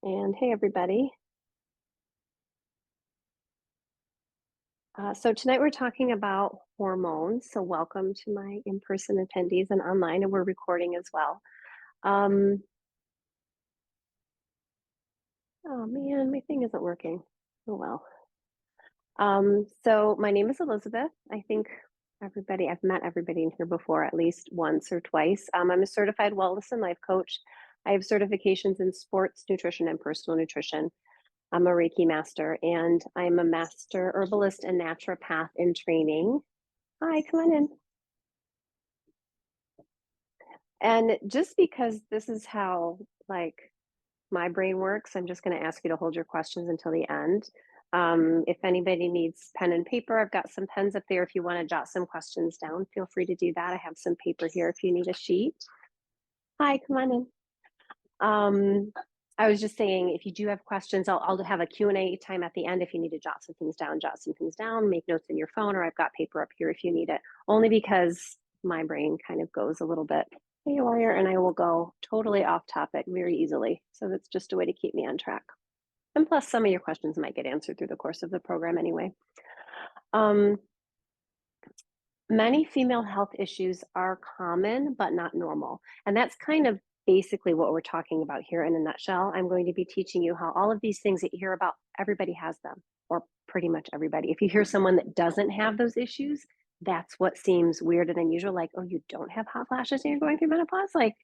And hey, everybody. So tonight we're talking about hormones. So welcome to my in-person attendees and online, and we're recording as well. Um, oh man, my thing isn't working. Oh well. So my name is Elizabeth. I think I've met everybody in here before at least once or twice. I'm a certified wellness and life coach. I have certifications in sports nutrition and personal nutrition. I'm a Reiki master, and I'm a master herbalist and naturopath in training. Hi, come on in. And just because this is how my brain works, I'm just going to ask you to hold your questions until the end. If anybody needs pen and paper, I've got some pens up there. If you want to jot some questions down, feel free to do that. I have some paper here if you need a sheet. Hi, come on in. I was just saying, if you do have questions, I'll have a Q&A time at the end. If you need to jot some things down, make notes in your phone, or I've got paper up here if you need it, only because my brain kind of goes a little bit haywire and I will go totally off topic very easily. So that's just a way to keep me on track. And plus, some of your questions might get answered through the course of the program anyway. Many female health issues are common, but not normal. And that's kind of basically what we're talking about here in a nutshell. I'm going to be teaching you how all of these things that you hear about, everybody has them, or pretty much everybody. If you hear someone that doesn't have those issues, that's what seems weird and unusual. Like, oh, you don't have hot flashes and you're going through menopause? Like,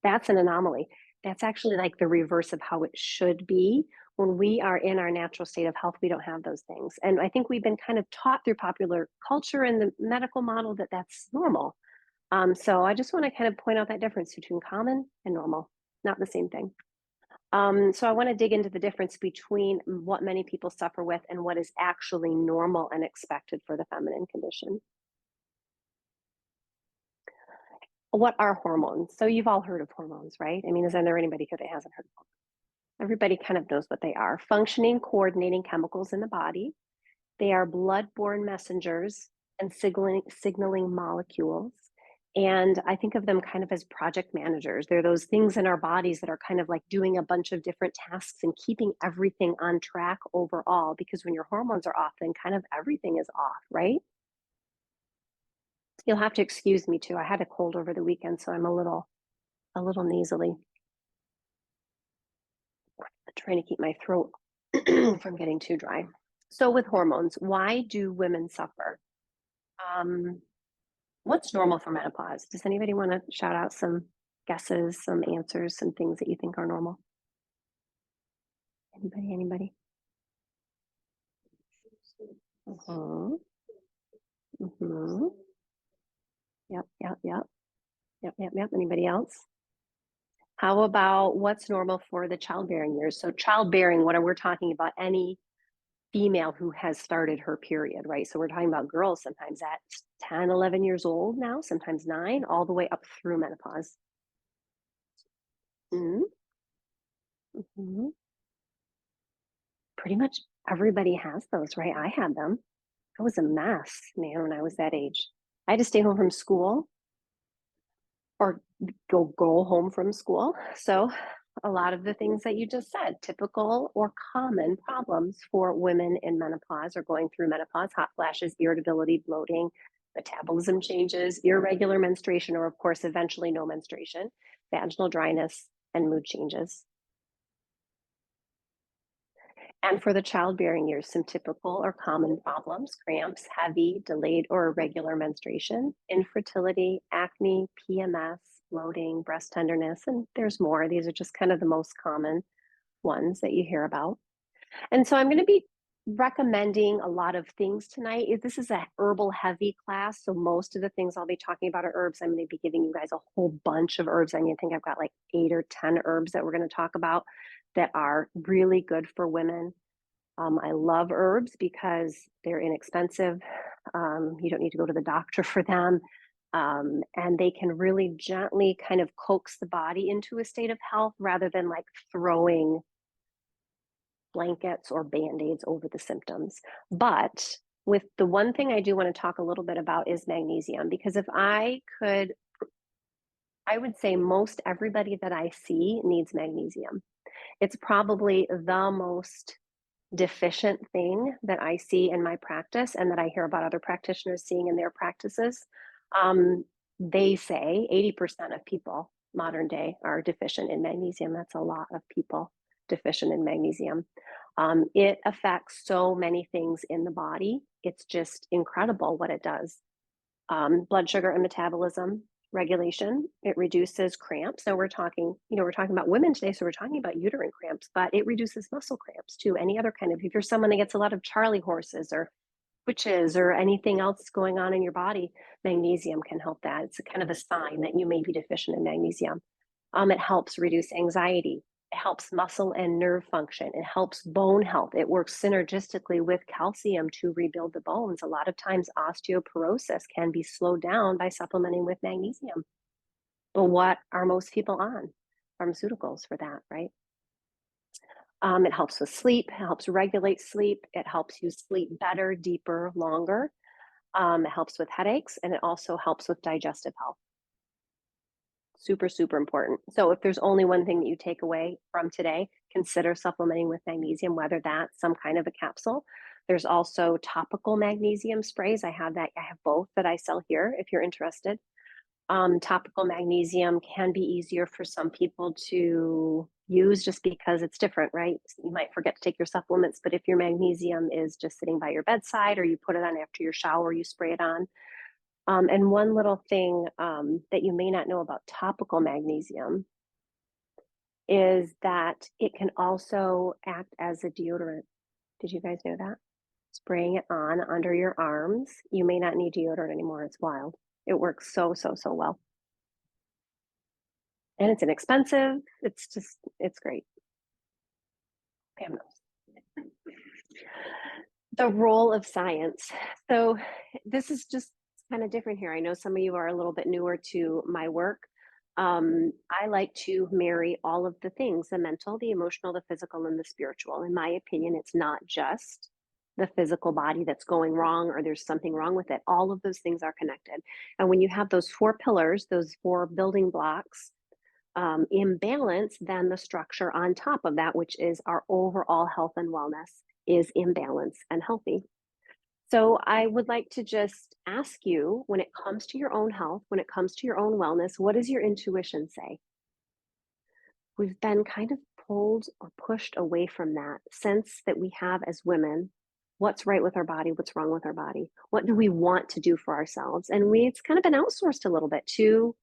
that's an anomaly. That's actually like the reverse of how it should be. When we are in our natural state of health, we don't have those things. And I think we've been kind of taught through popular culture and the medical model that that's normal. So I just want to kind of point out that difference between common and normal, not the same thing. So I want to dig into the difference between what many people suffer with and what is actually normal and expected for the feminine condition. What are hormones? So you've all heard of hormones, right? I mean, is there anybody here that hasn't heard of hormones? Everybody kind of knows what they are. Functioning, coordinating chemicals in the body. They are blood-borne messengers and signaling molecules. And I think of them kind of as project managers. They're those things in our bodies that are kind of like doing a bunch of different tasks and keeping everything on track overall. Because when your hormones are off, then kind of everything is off, right? You'll have to excuse me too. I had a cold over the weekend, so I'm a little nasally. I'm trying to keep my throat from getting too dry. So with hormones, why do women suffer? What's normal for menopause? Does anybody want to shout out some guesses, some answers, some things that you think are normal? Anybody? Uh-huh. Mm-hmm. Yep. Anybody else? How about what's normal for the childbearing years? So childbearing, what are we talking about? Any female who has started her period, right? So we're talking about girls sometimes at 10, 11 years old now, sometimes 9, all the way up through menopause. Mm-hmm. Mm-hmm. Pretty much everybody has those, right? I had them. I was a mess, man, when I was that age. I had to stay home from school or go home from school. So a lot of the things that you just said, typical or common problems for women in menopause or going through menopause: hot flashes, irritability, bloating, metabolism changes, irregular menstruation, or of course, eventually no menstruation, vaginal dryness, and mood changes. And for the childbearing years, some typical or common problems: cramps, heavy, delayed, or irregular menstruation, infertility, acne, PMS, bloating, breast tenderness, and there's more. These are just kind of the most common ones that you hear about. And so I'm going to be recommending a lot of things tonight. This is a herbal heavy class, so most of the things I'll be talking about are herbs. I'm going to be giving you guys a whole bunch of herbs. I think I've got like 8 or 10 herbs that we're going to talk about that are really good for women. I love herbs because they're inexpensive. You don't need to go to the doctor for them. And they can really gently kind of coax the body into a state of health rather than like throwing blankets or band-aids over the symptoms. But with the one thing I do want to talk a little bit about is magnesium, because if I would say most everybody that I see needs magnesium. It's probably the most deficient thing that I see in my practice and that I hear about other practitioners seeing in their practices. Um, they say 80% of people modern day are deficient in magnesium. That's a lot of people deficient in magnesium. It affects so many things in the body. It's just incredible what it does. Blood sugar and metabolism regulation. It reduces cramps. So we're talking, we're talking about women today, so we're talking about uterine cramps, but it reduces muscle cramps too. Any other kind of, if you're someone that gets a lot of Charlie horses or twitches or anything else going on in your body, magnesium can help that. It's a kind of a sign that you may be deficient in magnesium. It helps reduce anxiety. It helps muscle and nerve function. It helps bone health. It works synergistically with calcium to rebuild the bones. A lot of times, osteoporosis can be slowed down by supplementing with magnesium. But what are most people on? Pharmaceuticals for that, right? It helps with sleep, it helps regulate sleep, it helps you sleep better, deeper, longer. It helps with headaches, and it also helps with digestive health. Super, super important. So if there's only one thing that you take away from today, consider supplementing with magnesium, whether that's some kind of a capsule. There's also topical magnesium sprays. I have both that I sell here if you're interested. Topical magnesium can be easier for some people to use just because it's different, right? You might forget to take your supplements, but if your magnesium is just sitting by your bedside or you put it on after your shower, you spray it on. And one little thing that you may not know about topical magnesium is that it can also act as a deodorant. Did you guys know that? Spraying it on under your arms, you may not need deodorant anymore. It's wild. It works so, so, so well. And it's inexpensive. It's great. Pam knows. The role of science. So this is just kind of different here. I know some of you are a little bit newer to my work. I like to marry all of the things, the mental, the emotional, the physical, and the spiritual. In my opinion, it's not just the physical body that's going wrong or there's something wrong with it. All of those things are connected. And when you have those four pillars, those four building blocks, imbalance, then the structure on top of that, which is our overall health and wellness, is imbalance and healthy. So I would like to just ask you, when it comes to your own health, when it comes to your own wellness, what does your intuition say? We've been kind of pulled or pushed away from that sense that we have as women. What's right with our body? What's wrong with our body? What do we want to do for ourselves? And it's kind of been outsourced a little bit to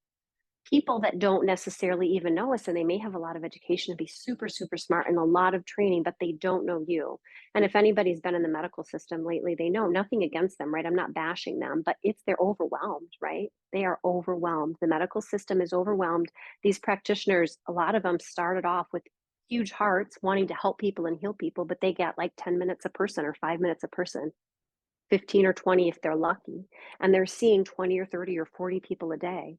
people that don't necessarily even know us, and they may have a lot of education and be super, super smart and a lot of training, but they don't know you. And if anybody's been in the medical system lately, they know, nothing against them, right? I'm not bashing them, but they're overwhelmed, right? They are overwhelmed. The medical system is overwhelmed. These practitioners, a lot of them started off with huge hearts wanting to help people and heal people, but they get like 10 minutes a person or 5 minutes a person, 15 or 20 if they're lucky, and they're seeing 20 or 30 or 40 people a day.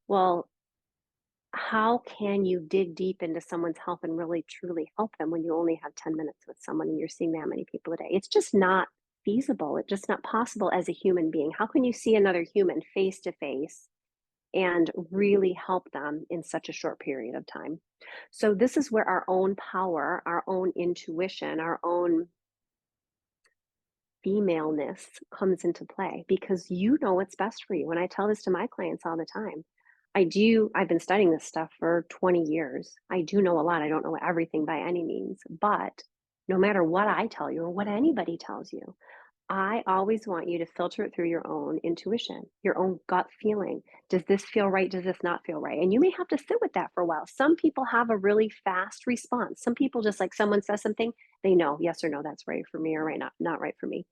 Well, how can you dig deep into someone's health and really truly help them when you only have 10 minutes with someone and you're seeing that many people a day? It's just not feasible. It's just not possible as a human being. How can you see another human face to face and really help them in such a short period of time? So this is where our own power, our own intuition, our own femaleness comes into play, because you know what's best for you. And I tell this to my clients all the time. I've been studying this stuff for 20 years. I do know a lot. I don't know everything by any means, but no matter what I tell you or what anybody tells you, I always want you to filter it through your own intuition, your own gut feeling. Does this feel right? Does this not feel right? And you may have to sit with that for a while. Some people have a really fast response. Some people just, like, someone says something, they know yes or no, that's right for me, or right, not right for me.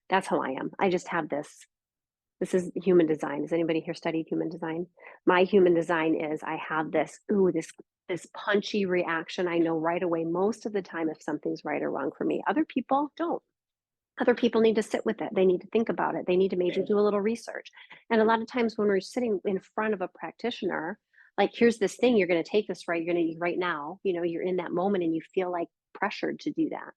That's how I am. I just have this. This is human design. Has anybody here studied human design? My human design is I have this punchy reaction. I know right away most of the time if something's right or wrong for me. Other people don't. Other people need to sit with it. They need to think about it. They need to maybe do a little research. And a lot of times when we're sitting in front of a practitioner, like, here's this thing, you're going to take this right, you're going to right now, you're in that moment and you feel like pressured to do that.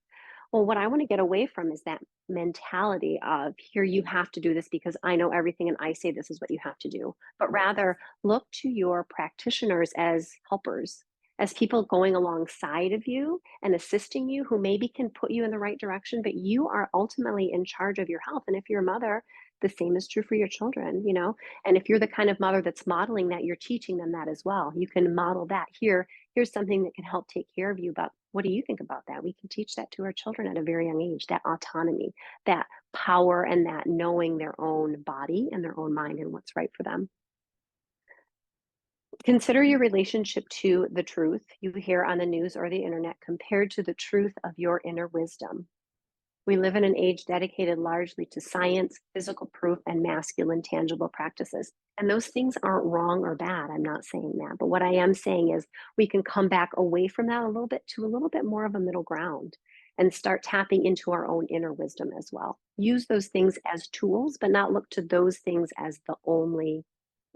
Well, what I want to get away from is that mentality of, here, you have to do this because I know everything and I say this is what you have to do. But rather look to your practitioners as helpers, as people going alongside of you and assisting you who maybe can put you in the right direction, but you are ultimately in charge of your health. And if you're a mother, the same is true for your children, you know? And if you're the kind of mother that's modeling that, you're teaching them that as well. You can model that. Here's something that can help take care of you. But what do you think about that? We can teach that to our children at a very young age, that autonomy, that power, and that knowing their own body and their own mind and what's right for them. Consider your relationship to the truth you hear on the news or the internet compared to the truth of your inner wisdom. We live in an age dedicated largely to science, physical proof, and masculine tangible practices. And those things aren't wrong or bad. I'm not saying that. But what I am saying is we can come back away from that a little bit to a little bit more of a middle ground and start tapping into our own inner wisdom as well. Use those things as tools, but not look to those things as the only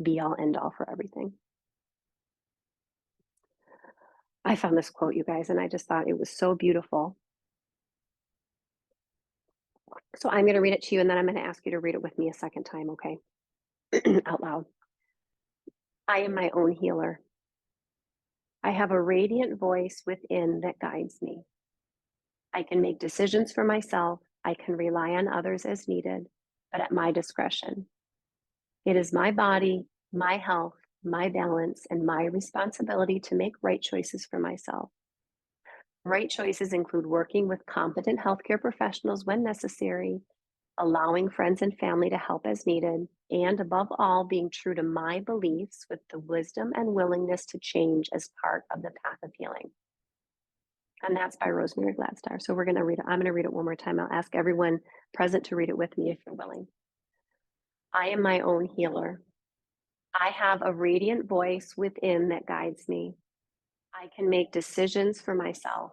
be all end all for everything. I found this quote, you guys, and I just thought it was so beautiful. So I'm going to read it to you and then I'm going to ask you to read it with me a second time, okay? Out loud. I am my own healer. I have a radiant voice within that guides me. I can make decisions for myself. I can rely on others as needed, but at my discretion. It is my body, my health, my balance, and my responsibility to make right choices for myself. Right choices include working with competent healthcare professionals when necessary, allowing friends and family to help as needed, and above all, being true to my beliefs with the wisdom and willingness to change as part of the path of healing. And that's by Rosemary Gladstar. So we're going to read it. I'm going to read it one more time. I'll ask everyone present to read it with me if you're willing. I am my own healer. I have a radiant voice within that guides me. I can make decisions for myself.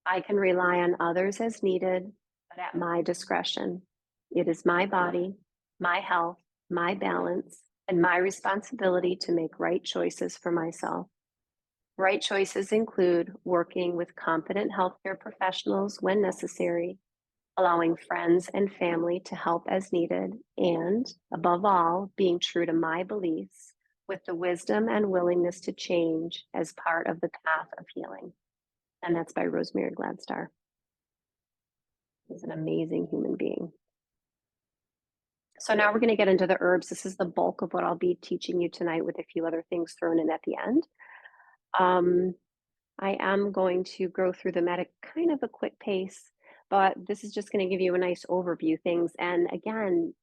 I can rely on others as needed, but at my discretion. It is my body, my health, my balance, and my responsibility to make right choices for myself. Right choices include working with competent healthcare professionals when necessary, allowing friends and family to help as needed, and above all, being true to my beliefs with the wisdom and willingness to change as part of the path of healing. And that's by Rosemary Gladstar. She's an amazing human being. So now we're going to get into the herbs. This is the bulk of what I'll be teaching you tonight with a few other things thrown in at the end. I am going to go through them at a kind of a quick pace, but this is just going to give you a nice overview things. And again,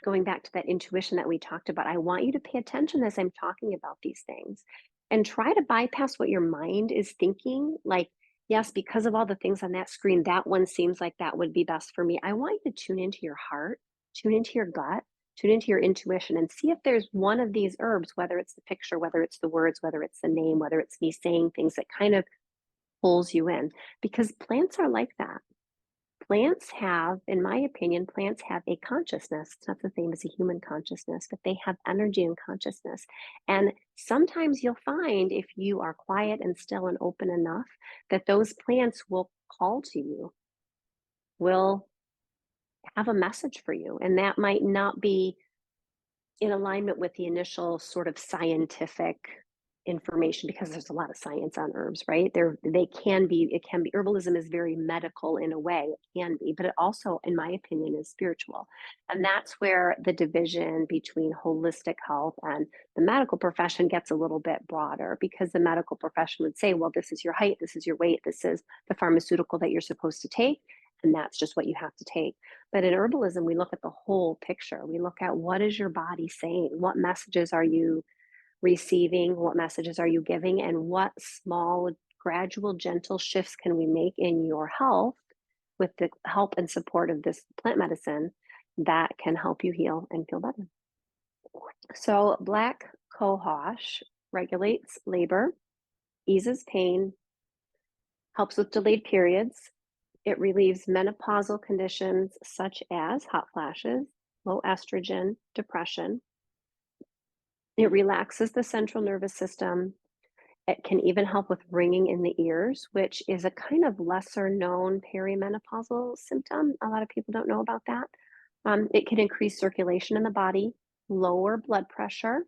going back to that intuition that we talked about, I want you to pay attention as I'm talking about these things and try to bypass what your mind is thinking. Like, yes, because of all the things on that screen, that one seems like that would be best for me. I want you to tune into your heart, tune into your gut, tune into your intuition and see if there's one of these herbs, whether it's the picture, whether it's the words, whether it's the name, whether it's me saying things that kind of pulls you in. Because plants are like that. Plants have, in my opinion, plants have a consciousness. It's not the same as a human consciousness, but they have energy and consciousness. And sometimes you'll find if you are quiet and still and open enough that those plants will call to you, will have a message for you. And that might not be in alignment with the initial sort of scientific information because there's a lot of science on herbs, right? It can be herbalism is very medical in a way, it can be, but it also, in my opinion, is spiritual. And that's where the division between holistic health and the medical profession gets a little bit broader because the medical profession would say, well, this is your height, this is your weight, this is the pharmaceutical that you're supposed to take. And that's just what you have to take. But in herbalism, we look at the whole picture. We look at what is your body saying? What messages are you receiving? What messages are you giving? And what small, gradual, gentle shifts can we make in your health with the help and support of this plant medicine that can help you heal and feel better? So black cohosh regulates labor, eases pain, helps with delayed periods. It relieves menopausal conditions such as hot flashes, low estrogen, depression. It relaxes the central nervous system. It can even help with ringing in the ears, which is a kind of lesser known perimenopausal symptom. A lot of people don't know about that. It can increase circulation in the body, lower blood pressure,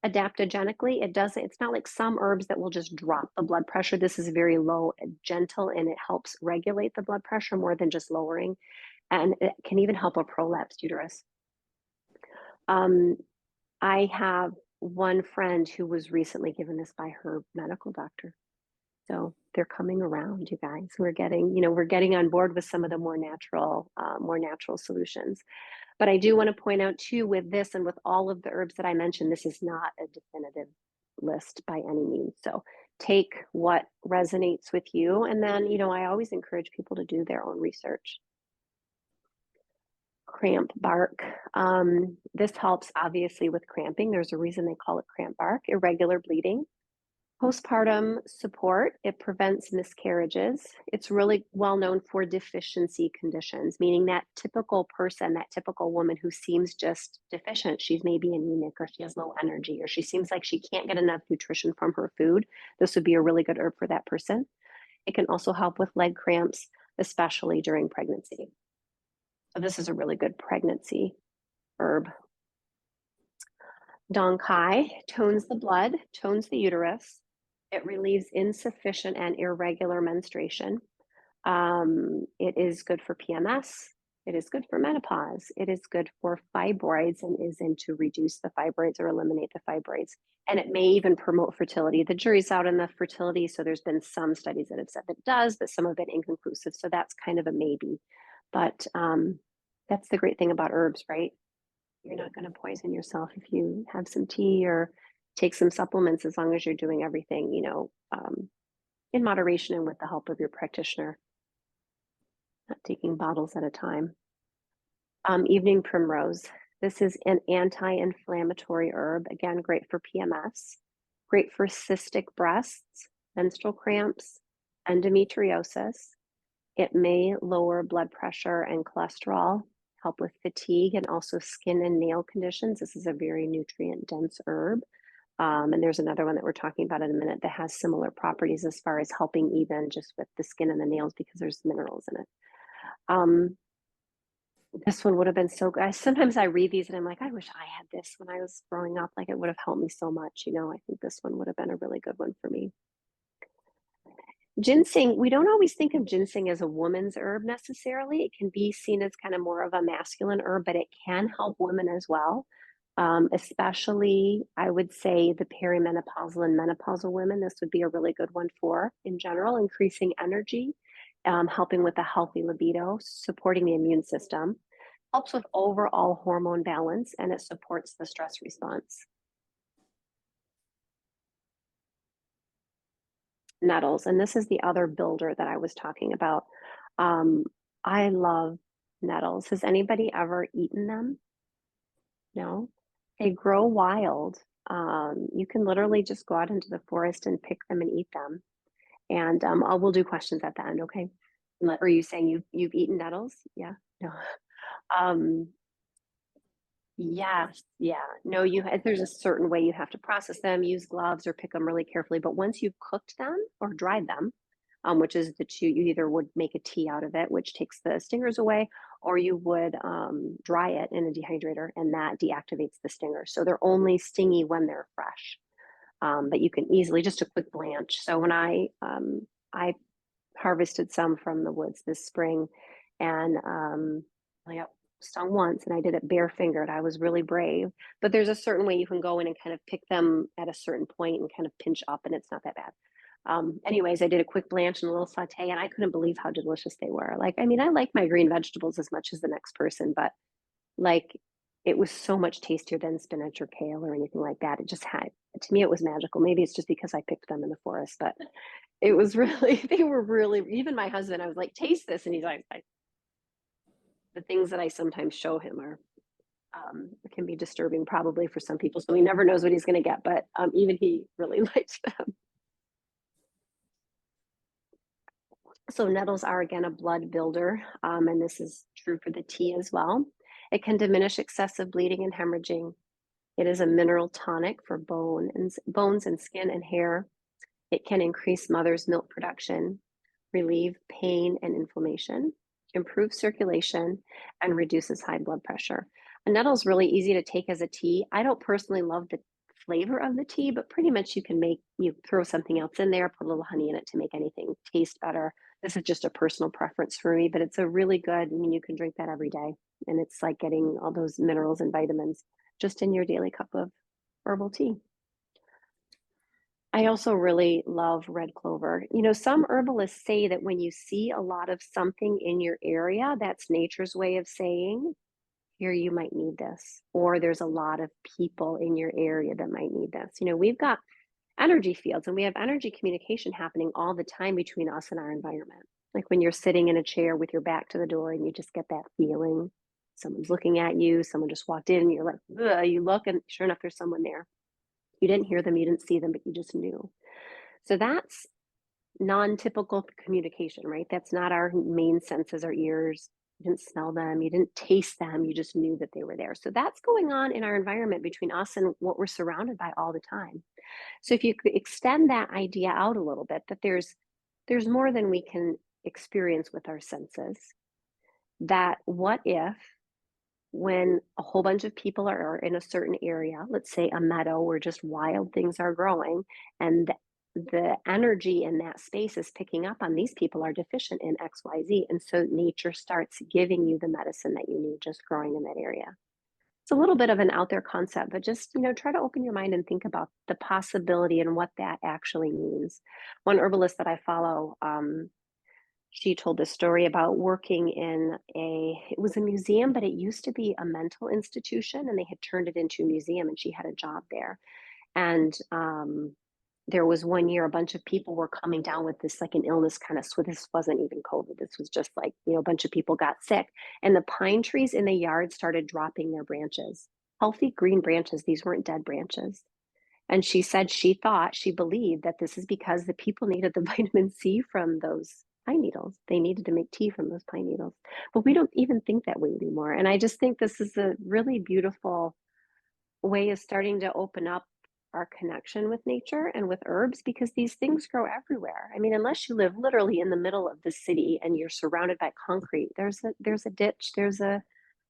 adaptogenically. It's not like some herbs that will just drop the blood pressure. This is very low and gentle, and it helps regulate the blood pressure more than just lowering. And it can even help a prolapsed uterus. Um, I have one friend who was recently given this by her medical doctor. So they're coming around, you guys. We're getting on board with some of the more natural solutions. But I do want to point out too, with this and with all of the herbs that I mentioned, this is not a definitive list by any means. So take what resonates with you. And then, I always encourage people to do their own research. Cramp bark. This helps obviously with cramping. There's a reason they call it cramp bark. Irregular bleeding. Postpartum support, it prevents miscarriages. It's really well known for deficiency conditions, meaning that typical person, that typical woman who seems just deficient, she's maybe anemic or she has low energy or she seems like she can't get enough nutrition from her food. This would be a really good herb for that person. It can also help with leg cramps, especially during pregnancy. So this is a really good pregnancy herb. Dong Kai tones the blood, tones the uterus. It relieves insufficient and irregular menstruation. It is good for PMS. It is good for menopause. It is good for fibroids and is in to reduce the fibroids or eliminate the fibroids. And it may even promote fertility. The jury's out on the fertility, so there's been some studies that have said that it does, but some have been inconclusive. So that's kind of a maybe. But that's the great thing about herbs, right? You're not going to poison yourself if you have some tea or take some supplements, as long as you're doing everything, in moderation and with the help of your practitioner, not taking bottles at a time. Evening primrose. This is an anti-inflammatory herb. Again, great for PMS, great for cystic breasts, menstrual cramps, endometriosis. It may lower blood pressure and cholesterol, help with fatigue, and also skin and nail conditions. This is a very nutrient dense herb. And there's another one that we're talking about in a minute that has similar properties as far as helping even just with the skin and the nails because there's minerals in it. This one would have been so good. Sometimes I read these and I'm like, I wish I had this when I was growing up. Like, it would have helped me so much. I think this one would have been a really good one for me. Ginseng, we don't always think of ginseng as a woman's herb necessarily. It can be seen as kind of more of a masculine herb, but it can help women as well. Especially, I would say, the perimenopausal and menopausal women. This would be a really good one for, in general, increasing energy, helping with a healthy libido, supporting the immune system, helps with overall hormone balance, and it supports the stress response. Nettles, and this is the other builder that I was talking about. I love nettles. Has anybody ever eaten them? No? They grow wild. You can literally just go out into the forest and pick them and eat them. And we'll do questions at the end, okay? Are you saying you've eaten nettles? Yeah? No. Um, Yes, yeah. No, there's a certain way you have to process them, use gloves or pick them really carefully. But once you've cooked them or dried them, which is the two, you either would make a tea out of it, which takes the stingers away, or you would dry it in a dehydrator, and that deactivates the stingers. So they're only stingy when they're fresh. But you can easily, just a quick blanch. So when I harvested some from the woods this spring, and I got stung once, and I did it bare fingered. I was really brave, but there's a certain way you can go in and kind of pick them at a certain point and kind of pinch up, and it's not that bad. Anyways, I did a quick blanch and a little saute, and I couldn't believe how delicious they were. Like, I mean, I like my green vegetables as much as the next person, but like, it was so much tastier than spinach or kale or anything like that. It just had, to me, it was magical. Maybe it's just because I picked them in the forest, but it was really, they were really, even my husband, I was like, taste this. And he's like, the things that I sometimes show him are, can be disturbing probably for some people. So he never knows what he's going to get, but even he really liked them. So nettles are, again, a blood builder, and this is true for the tea as well. It can diminish excessive bleeding and hemorrhaging. It is a mineral tonic for bones and skin and hair. It can increase mother's milk production, relieve pain and inflammation, improve circulation, and reduces high blood pressure. A nettle is really easy to take as a tea. I don't personally love the flavor of the tea, but pretty much you throw something else in there, put a little honey in it to make anything taste better. This is just a personal preference for me, but it's a really good, I mean, you can drink that every day. And it's like getting all those minerals and vitamins just in your daily cup of herbal tea. I also really love red clover. You know, some herbalists say that when you see a lot of something in your area, that's nature's way of saying, here, you might need this, or there's a lot of people in your area that might need this. You know, we've got energy fields and we have energy communication happening all the time between us and our environment. Like when you're sitting in a chair with your back to the door and you just get that feeling someone's looking at you, someone just walked in, and you're like, ugh, you look, and sure enough, there's someone there. You didn't hear them, you didn't see them, but you just knew. So that's non-typical communication, right? That's not our main senses, our ears. You didn't smell them, you didn't taste them, you just knew that they were there. So that's going on in our environment between us and what we're surrounded by all the time. So if you could extend that idea out a little bit, that there's more than we can experience with our senses. That what if when a whole bunch of people are in a certain area, let's say a meadow where just wild things are growing, and the energy in that space is picking up on these people are deficient in XYZ. And so nature starts giving you the medicine that you need just growing in that area. It's a little bit of an out there concept, but just, you know, try to open your mind and think about the possibility and what that actually means. One herbalist that I follow, she told this story about working in it was a museum, but it used to be a mental institution and they had turned it into a museum, and she had a job there. And there was one year a bunch of people were coming down with this like an illness kind of, so this wasn't even COVID. This was just like, you know, a bunch of people got sick, and the pine trees in the yard started dropping their branches, healthy green branches. These weren't dead branches. And she said she believed that this is because the people needed the vitamin C from those pine needles. They needed to make tea from those pine needles. But we don't even think that way anymore. And I just think this is a really beautiful way of starting to open up our connection with nature and with herbs, because these things grow everywhere. I mean, unless you live literally in the middle of the city and you're surrounded by concrete, there's a ditch, there's a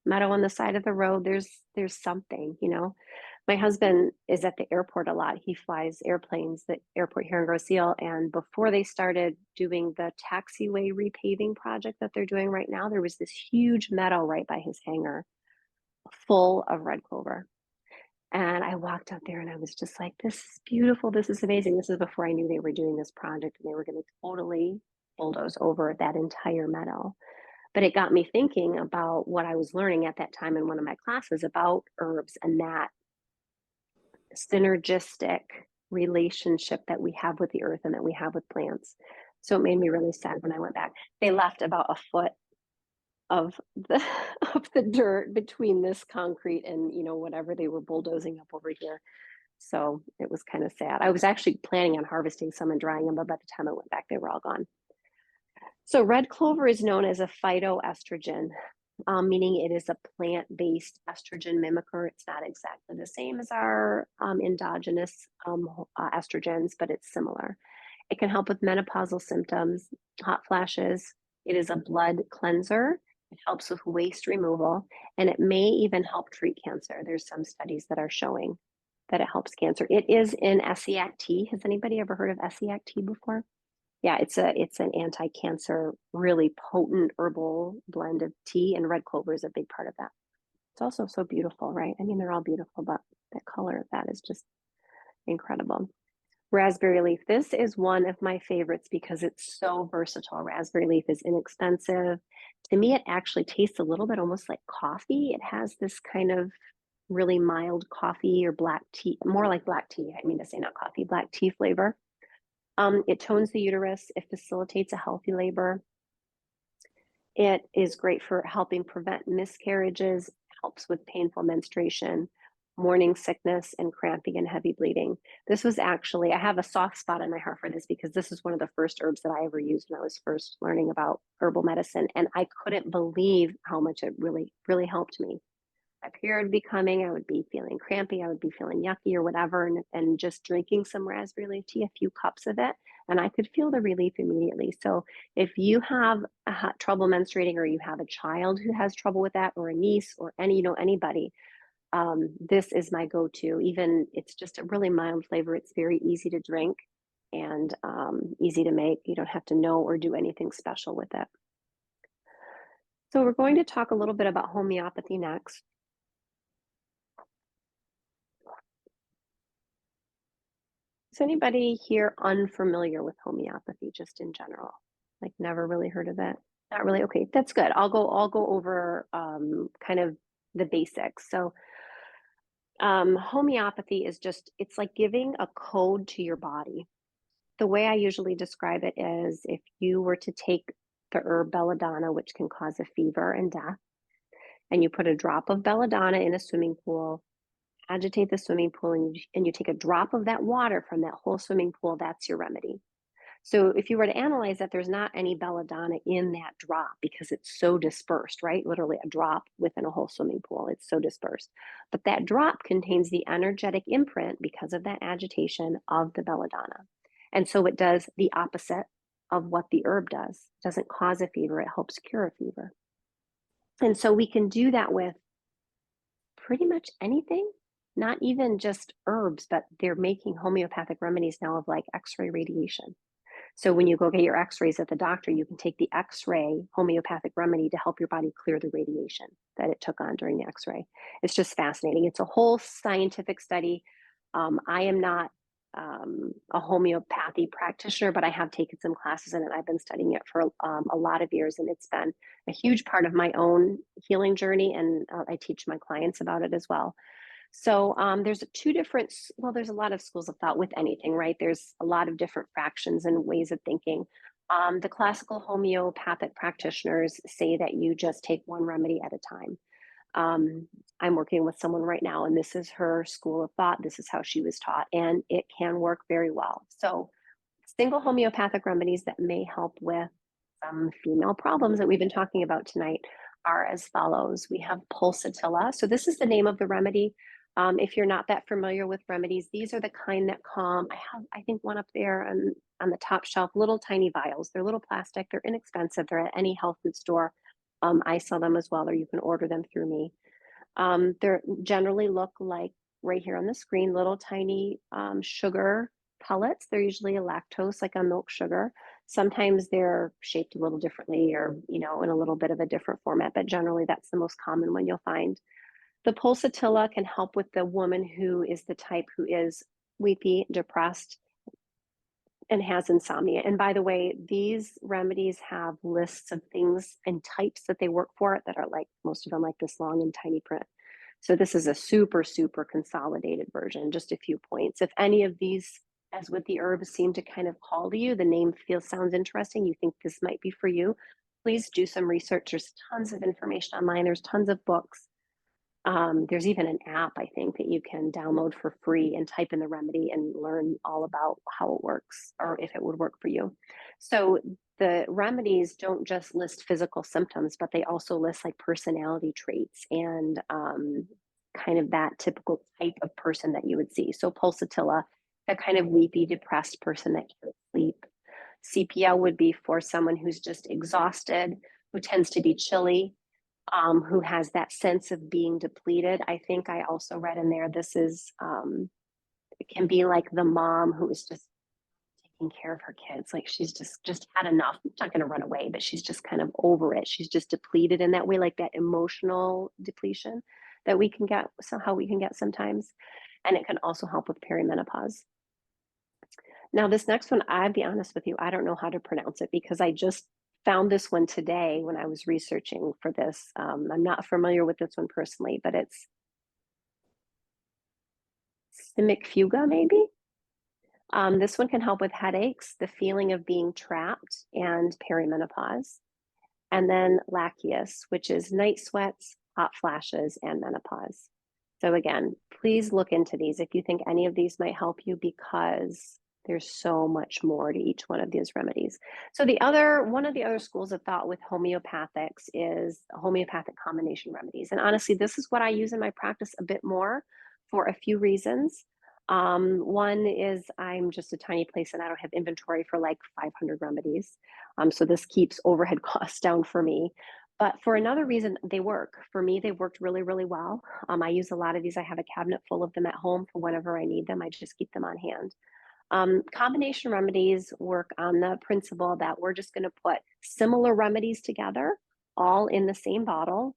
meadow on the side of the road, there's something, you know. My husband is at the airport a lot. He flies airplanes, the airport here in Grosse Ile, and before they started doing the taxiway repaving project that they're doing right now, there was this huge meadow right by his hangar full of red clover. And I walked out there and I was just like, this is beautiful. This is amazing. This is before I knew they were doing this project and they were going to totally bulldoze over that entire meadow. But it got me thinking about what I was learning at that time in one of my classes about herbs and that synergistic relationship that we have with the earth and that we have with plants. So it made me really sad when I went back. They left about a foot of the of the dirt between this concrete and, you know, whatever they were bulldozing up over here. So it was kind of sad. I was actually planning on harvesting some and drying them, but by the time I went back, they were all gone. So red clover is known as a phytoestrogen, meaning it is a plant-based estrogen mimicker. It's not exactly the same as our endogenous estrogens, but it's similar. It can help with menopausal symptoms, hot flashes. It is a blood cleanser. It helps with waste removal, and it may even help treat cancer. There's some studies that are showing that it helps cancer. It is in Essiac tea. Has anybody ever heard of Essiac tea before? Yeah, it's an anti-cancer, really potent herbal blend of tea, and red clover is a big part of that. It's also so beautiful, right? I mean, they're all beautiful, but the color of that is just incredible. Raspberry leaf. This is one of my favorites because it's so versatile. Raspberry leaf is inexpensive. To me, it actually tastes a little bit almost like coffee. It has this kind of really mild coffee or black tea, more like black tea. I mean to say not coffee, black tea flavor. It tones the uterus. It facilitates a healthy labor. It is great for helping prevent miscarriages, helps with painful menstruation, morning sickness, and cramping and heavy bleeding. This was actually, I have a soft spot in my heart for this because this is one of the first herbs that I ever used when I was first learning about herbal medicine. And I couldn't believe how much it really, really helped me. My period would be coming, I would be feeling crampy, I would be feeling yucky or whatever, and just drinking some raspberry leaf tea, a few cups of it, and I could feel the relief immediately. So if you have trouble menstruating, or you have a child who has trouble with that, or a niece, or anybody, This is my go-to. Even it's just a really mild flavor. It's very easy to drink and easy to make. You don't have to know or do anything special with it. So we're going to talk a little bit about homeopathy next. Is anybody here unfamiliar with homeopathy just in general? Like never really heard of it? Not really? Okay, that's good. I'll go over kind of the basics. So homeopathy is just, it's like giving a code to your body. The way I usually describe it is if you were to take the herb belladonna, which can cause a fever and death, and you put a drop of belladonna in a swimming pool, agitate the swimming pool, and you take a drop of that water from that whole swimming pool, that's your remedy. So if you were to analyze that, there's not any belladonna in that drop because it's so dispersed, right? Literally a drop within a whole swimming pool. It's so dispersed. But that drop contains the energetic imprint because of that agitation of the belladonna. And so it does the opposite of what the herb does. It doesn't cause a fever, it helps cure a fever. And so we can do that with pretty much anything, not even just herbs, but they're making homeopathic remedies now of like X-ray radiation. So when you go get your x-rays at the doctor, you can take the x-ray homeopathic remedy to help your body clear the radiation that it took on during the x-ray. It's just fascinating. It's a whole scientific study. I am not a homeopathy practitioner, but I have taken some classes in it. I've been studying it for a lot of years, and it's been a huge part of my own healing journey, and I teach my clients about it as well. So there's two different, well, there's a lot of schools of thought with anything, right? There's a lot of different fractions and ways of thinking. The classical homeopathic practitioners say that you just take one remedy at a time. I'm working with someone right now, and this is her school of thought. This is how she was taught, and it can work very well. So single homeopathic remedies that may help with some female problems that we've been talking about tonight are as follows. We have pulsatilla. So this is the name of the remedy. If you're not that familiar with remedies, these are the kind that calm. I have, I think, one up there on the top shelf, little tiny vials. They're little plastic. They're inexpensive. They're at any health food store. I sell them as well, or you can order them through me. They generally look like right here on the screen, little tiny sugar pellets. They're usually a lactose, like a milk sugar. Sometimes they're shaped a little differently or, you know, in a little bit of a different format, but generally that's the most common one you'll find. The pulsatilla can help with the woman who is the type who is weepy, depressed, and has insomnia. And by the way, these remedies have lists of things and types that they work for that are like, most of them like this long and tiny print. So this is a super, super consolidated version, just a few points. If any of these, as with the herbs, seem to kind of call to you, the name sounds interesting, you think this might be for you, please do some research. There's tons of information online. There's tons of books. There's even an app, I think, that you can download for free and type in the remedy and learn all about how it works or if it would work for you. So the remedies don't just list physical symptoms, but they also list like personality traits and kind of that typical type of person that you would see. So pulsatilla, that kind of weepy, depressed person that can't sleep. CPL would be for someone who's just exhausted, who tends to be chilly, who has that sense of being depleted. I think I also read in there, this is, it can be like the mom who is just taking care of her kids. Like she's just had enough. I'm not going to run away, but she's just kind of over it. She's just depleted in that way, like that emotional depletion that we can get, somehow we can get sometimes. And it can also help with perimenopause. Now, this next one, I'll be honest with you, I don't know how to pronounce it because I just found this one today when I was researching for this. I'm not familiar with this one personally, but it's Simic fuga, maybe. This one can help with headaches, the feeling of being trapped, and perimenopause. And then Lacheus, which is night sweats, hot flashes, and menopause. So again, please look into these if you think any of these might help you because there's so much more to each one of these remedies. So one of the other schools of thought with homeopathics is homeopathic combination remedies. And honestly, this is what I use in my practice a bit more for a few reasons. One is I'm just a tiny place and I don't have inventory for like 500 remedies. So this keeps overhead costs down for me. But for another reason, they work. For me, they worked really, really well. I use a lot of these. I have a cabinet full of them at home for whenever I need them. I just keep them on hand. Combination remedies work on the principle that we're just going to put similar remedies together, all in the same bottle.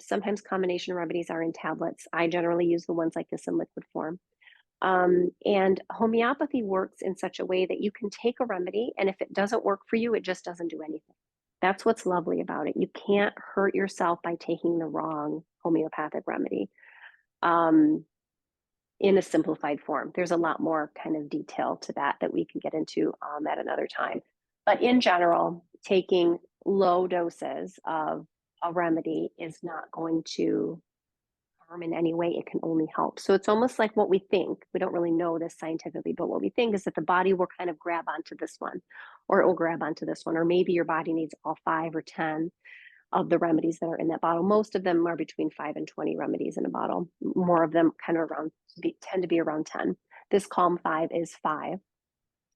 Sometimes combination remedies are in tablets. I generally use the ones like this in liquid form. And homeopathy works in such a way that you can take a remedy, and if it doesn't work for you, it just doesn't do anything. That's what's lovely about it. You can't hurt yourself by taking the wrong homeopathic remedy. In a simplified form. There's a lot more kind of detail to that that we can get into at another time. But in general, taking low doses of a remedy is not going to harm in any way. It can only help. So it's almost like what we think. We don't really know this scientifically, but what we think is that the body will kind of grab onto this one, or it will grab onto this one, or maybe your body needs all 5 or 10 of the remedies that are in that bottle. Most of them are between 5 and 20 remedies in a bottle. More of them kind of tend to be around 10. This Calm 5 is 5.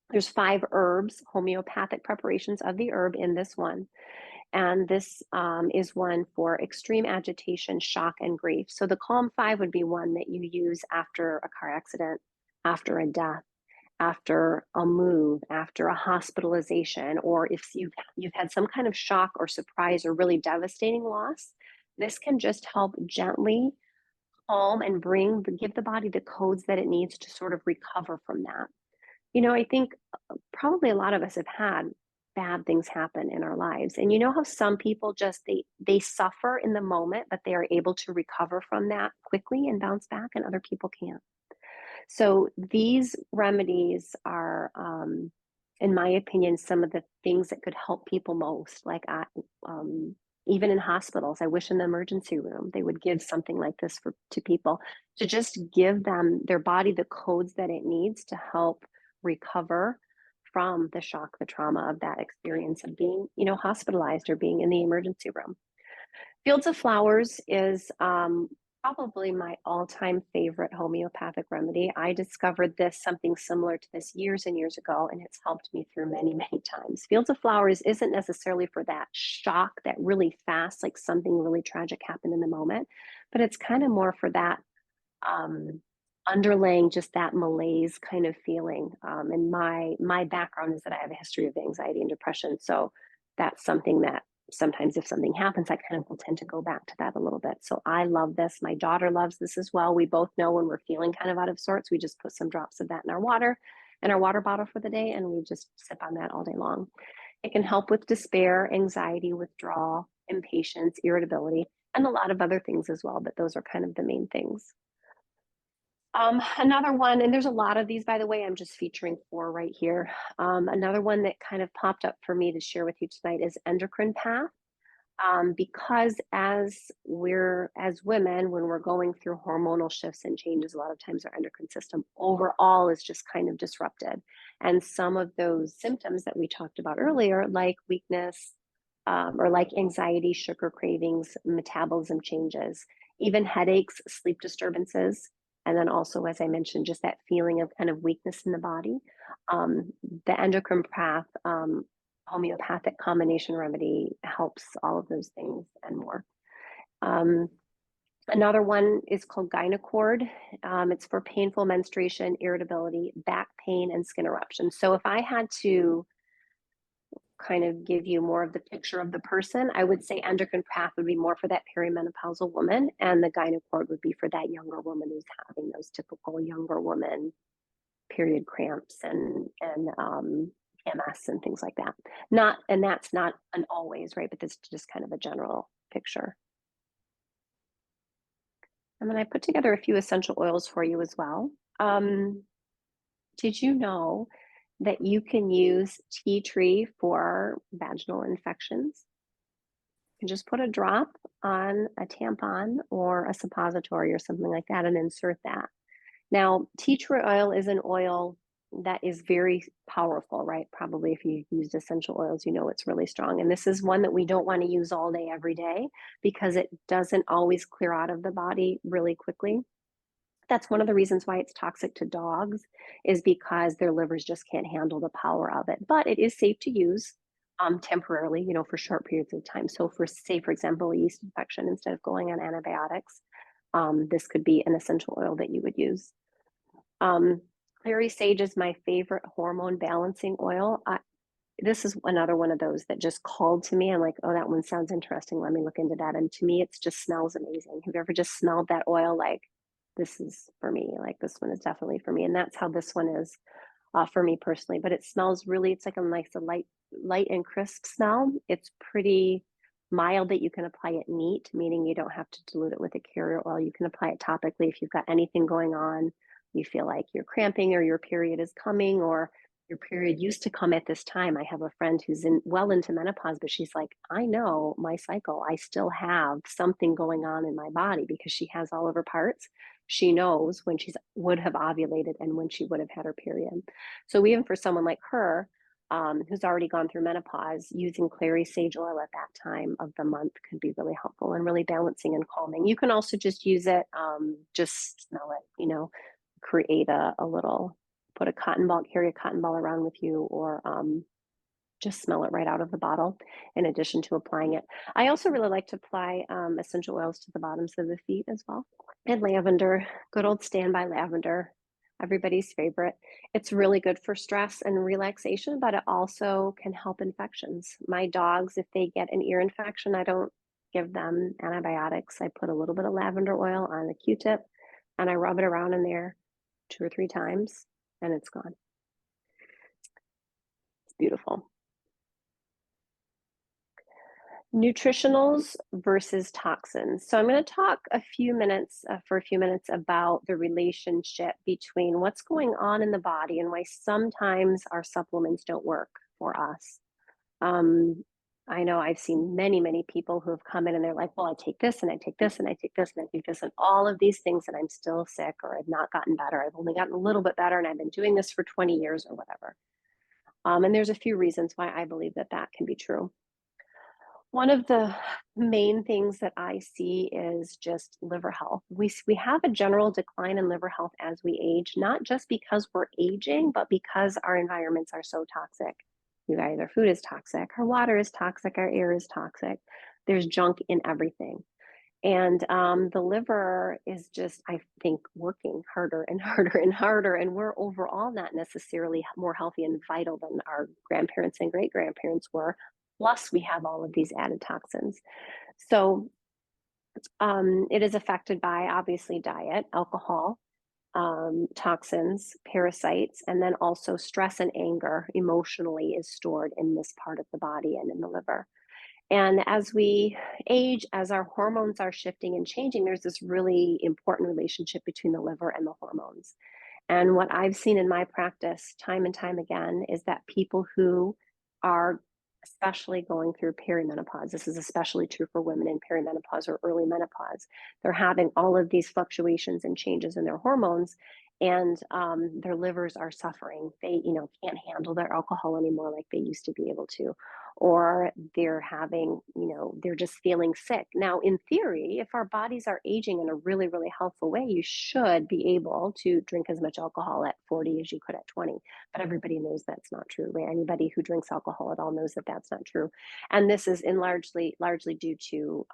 There's 5 herbs, homeopathic preparations of the herb in this one. And this is one for extreme agitation, shock, and grief. So the Calm 5 would be one that you use after a car accident, after a death, after a move, after a hospitalization, or if you've had some kind of shock or surprise or really devastating loss. This can just help gently calm and give the body the codes that it needs to sort of recover from that. I think probably a lot of us have had bad things happen in our lives, and you know how some people just they suffer in the moment, but they are able to recover from that quickly and bounce back, and other people can't. So these remedies are, in my opinion, some of the things that could help people most. Even in hospitals, I wish in the emergency room they would give something like this to people, to just give them their body the codes that it needs to help recover from the shock, the trauma of that experience of being, hospitalized or being in the emergency room. Fields of Flowers is probably my all-time favorite homeopathic remedy. I discovered something similar to this years and years ago, and it's helped me through many, many times. Fields of Flowers isn't necessarily for that shock, that really fast, like something really tragic happened in the moment, but it's kind of more for that underlaying, just that malaise kind of feeling. And my background is that I have a history of anxiety and depression, so that's something that sometimes if something happens, I kind of will tend to go back to that a little bit. So I love this. My daughter loves this as well. We both know when we're feeling kind of out of sorts, we just put some drops of that in our water bottle for the day, and we just sip on that all day long. It can help with despair, anxiety, withdrawal, impatience, irritability, and a lot of other things as well, but those are kind of the main things. Another one, and there's a lot of these, by the way, I'm just featuring 4 right here. Another one that kind of popped up for me to share with you tonight is endocrine path. Because as women, when we're going through hormonal shifts and changes, a lot of times our endocrine system overall is just kind of disrupted. And some of those symptoms that we talked about earlier, like weakness, or like anxiety, sugar cravings, metabolism changes, even headaches, sleep disturbances, and then also, as I mentioned, just that feeling of kind of weakness in the body. The endocrine path homeopathic combination remedy helps all of those things and more. Another one is called Gynocord. It's for painful menstruation, irritability, back pain, and skin eruptions. So if I had to kind of give you more of the picture of the person, I would say endocrine path would be more for that perimenopausal woman, and the Gynocord would be for that younger woman who's having those typical younger woman period cramps and MS and things like that. And that's not an always, right? But this is just kind of a general picture. And then I put together a few essential oils for you as well. Did you know that you can use tea tree for vaginal infections? You can just put a drop on a tampon or a suppository or something like that and insert that. Now, tea tree oil is an oil that is very powerful, right? Probably if you've used essential oils, you know it's really strong. And this is one that we don't want to use all day, every day, because it doesn't always clear out of the body really quickly. That's one of the reasons why it's toxic to dogs, is because their livers just can't handle the power of it. But it is safe to use. temporarily, for short periods of time. So for, say, for example, a yeast infection, instead of going on antibiotics, this could be an essential oil that you would use. Um, Clary sage is my favorite hormone balancing oil. This is another one of those that just called to me. I'm like, oh, that one sounds interesting. Let me look into that. And to me, it just smells amazing. Have you ever just smelled that oil? Like, this is for me. Like, this one is definitely for me. And that's how this one is for me personally. But it smells really, it's like a nice, light and crisp smell. It's pretty mild that you can apply it neat, meaning you don't have to dilute it with a carrier oil. You can apply it topically if you've got anything going on. You feel like you're cramping or your period is coming, or your period used to come at this time. I have a friend who's well into menopause, but she's like, I know my cycle. I still have something going on in my body because she has all of her parts. She knows when she would have ovulated and when she would have had her period. So even for someone like her, who's already gone through menopause, using clary sage oil at that time of the month could be really helpful and really balancing and calming. You can also just use it, just smell it, create a little, put a cotton ball, carry a cotton ball around with you, or just smell it right out of the bottle in addition to applying it. I also really like to apply essential oils to the bottoms of the feet as well. And lavender, good old standby lavender, everybody's favorite. It's really good for stress and relaxation, but it also can help infections. My dogs, if they get an ear infection, I don't give them antibiotics. I put a little bit of lavender oil on a Q-tip and I rub it around in there 2 or 3 times and it's gone. It's beautiful. Nutritionals versus toxins. So I'm going to talk for a few minutes about the relationship between what's going on in the body and why sometimes our supplements don't work for us. I know I've seen many, many people who have come in and they're like, well, I take this and I take this and I take this and I take this and all of these things, and I'm still sick, or I've not gotten better. I've only gotten a little bit better and I've been doing this for 20 years or whatever. And there's a few reasons why I believe that that can be true. One of the main things that I see is just liver health. We have a general decline in liver health as we age, not just because we're aging, but because our environments are so toxic. You guys, our food is toxic, our water is toxic, our air is toxic. There's junk in everything. And the liver is just, I think, working harder and harder and harder. And we're overall not necessarily more healthy and vital than our grandparents and great grandparents were. Plus, we have all of these added toxins. So it is affected by, obviously, diet, alcohol, toxins, parasites, and then also stress and anger emotionally is stored in this part of the body and in the liver. And as we age, as our hormones are shifting and changing, there's this really important relationship between the liver and the hormones. And what I've seen in my practice time and time again is that people who are especially going through perimenopause, this is especially true for women in perimenopause or early menopause, they're having all of these fluctuations and changes in their hormones, and their livers are suffering. They, can't handle their alcohol anymore like they used to be able to, or they're having, they're just feeling sick. Now, in theory, if our bodies are aging in a really, really healthful way, you should be able to drink as much alcohol at 40 as you could at 20. But everybody knows that's not true, right? Anybody who drinks alcohol at all knows that that's not true. And this is largely due to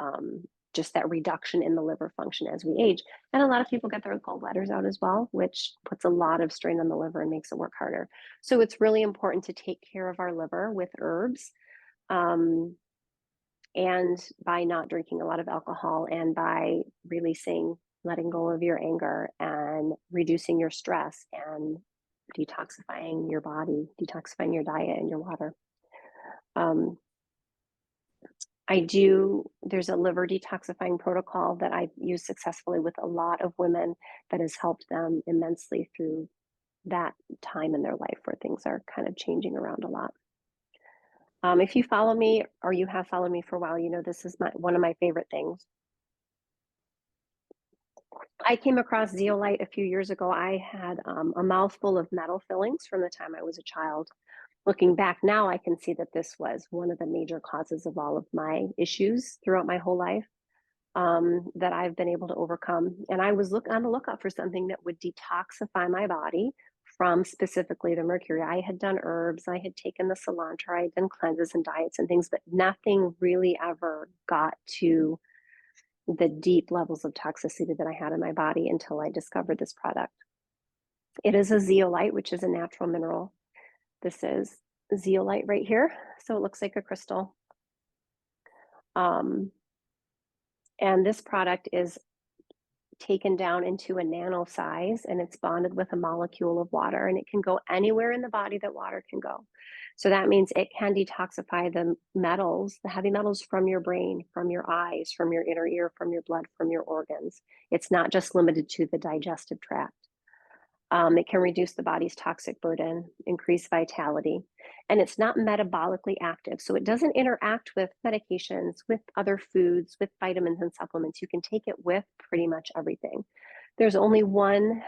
just that reduction in the liver function as we age. And a lot of people get their gallbladders out as well, which puts a lot of strain on the liver and makes it work harder. So it's really important to take care of our liver with herbs. And by not drinking a lot of alcohol and by letting go of your anger and reducing your stress and detoxifying your body, detoxifying your diet and your water. There's a liver detoxifying protocol that I've used successfully with a lot of women that has helped them immensely through that time in their life where things are kind of changing around a lot. If you follow me or you have followed me for a while, this is one of my favorite things. I came across zeolite a few years ago. I had a mouthful of metal fillings from the time I was a child. Looking back now, I can see that this was one of the major causes of all of my issues throughout my whole life that I've been able to overcome. And I was on the lookout for something that would detoxify my body from specifically the mercury. I had done herbs, I had taken the cilantro, I had done cleanses and diets and things, but nothing really ever got to the deep levels of toxicity that I had in my body until I discovered this product. It is a zeolite, which is a natural mineral. This is zeolite right here. So it looks like a crystal. Um, and this product is taken down into a nano size, and it's bonded with a molecule of water, and it can go anywhere in the body that water can go. So that means it can detoxify the metals, the heavy metals from your brain, from your eyes, from your inner ear, from your blood, from your organs. It's not just limited to the digestive tract. It can reduce the body's toxic burden, increase vitality, and it's not metabolically active. So it doesn't interact with medications, with other foods, with vitamins and supplements. You can take it with pretty much everything. There's only one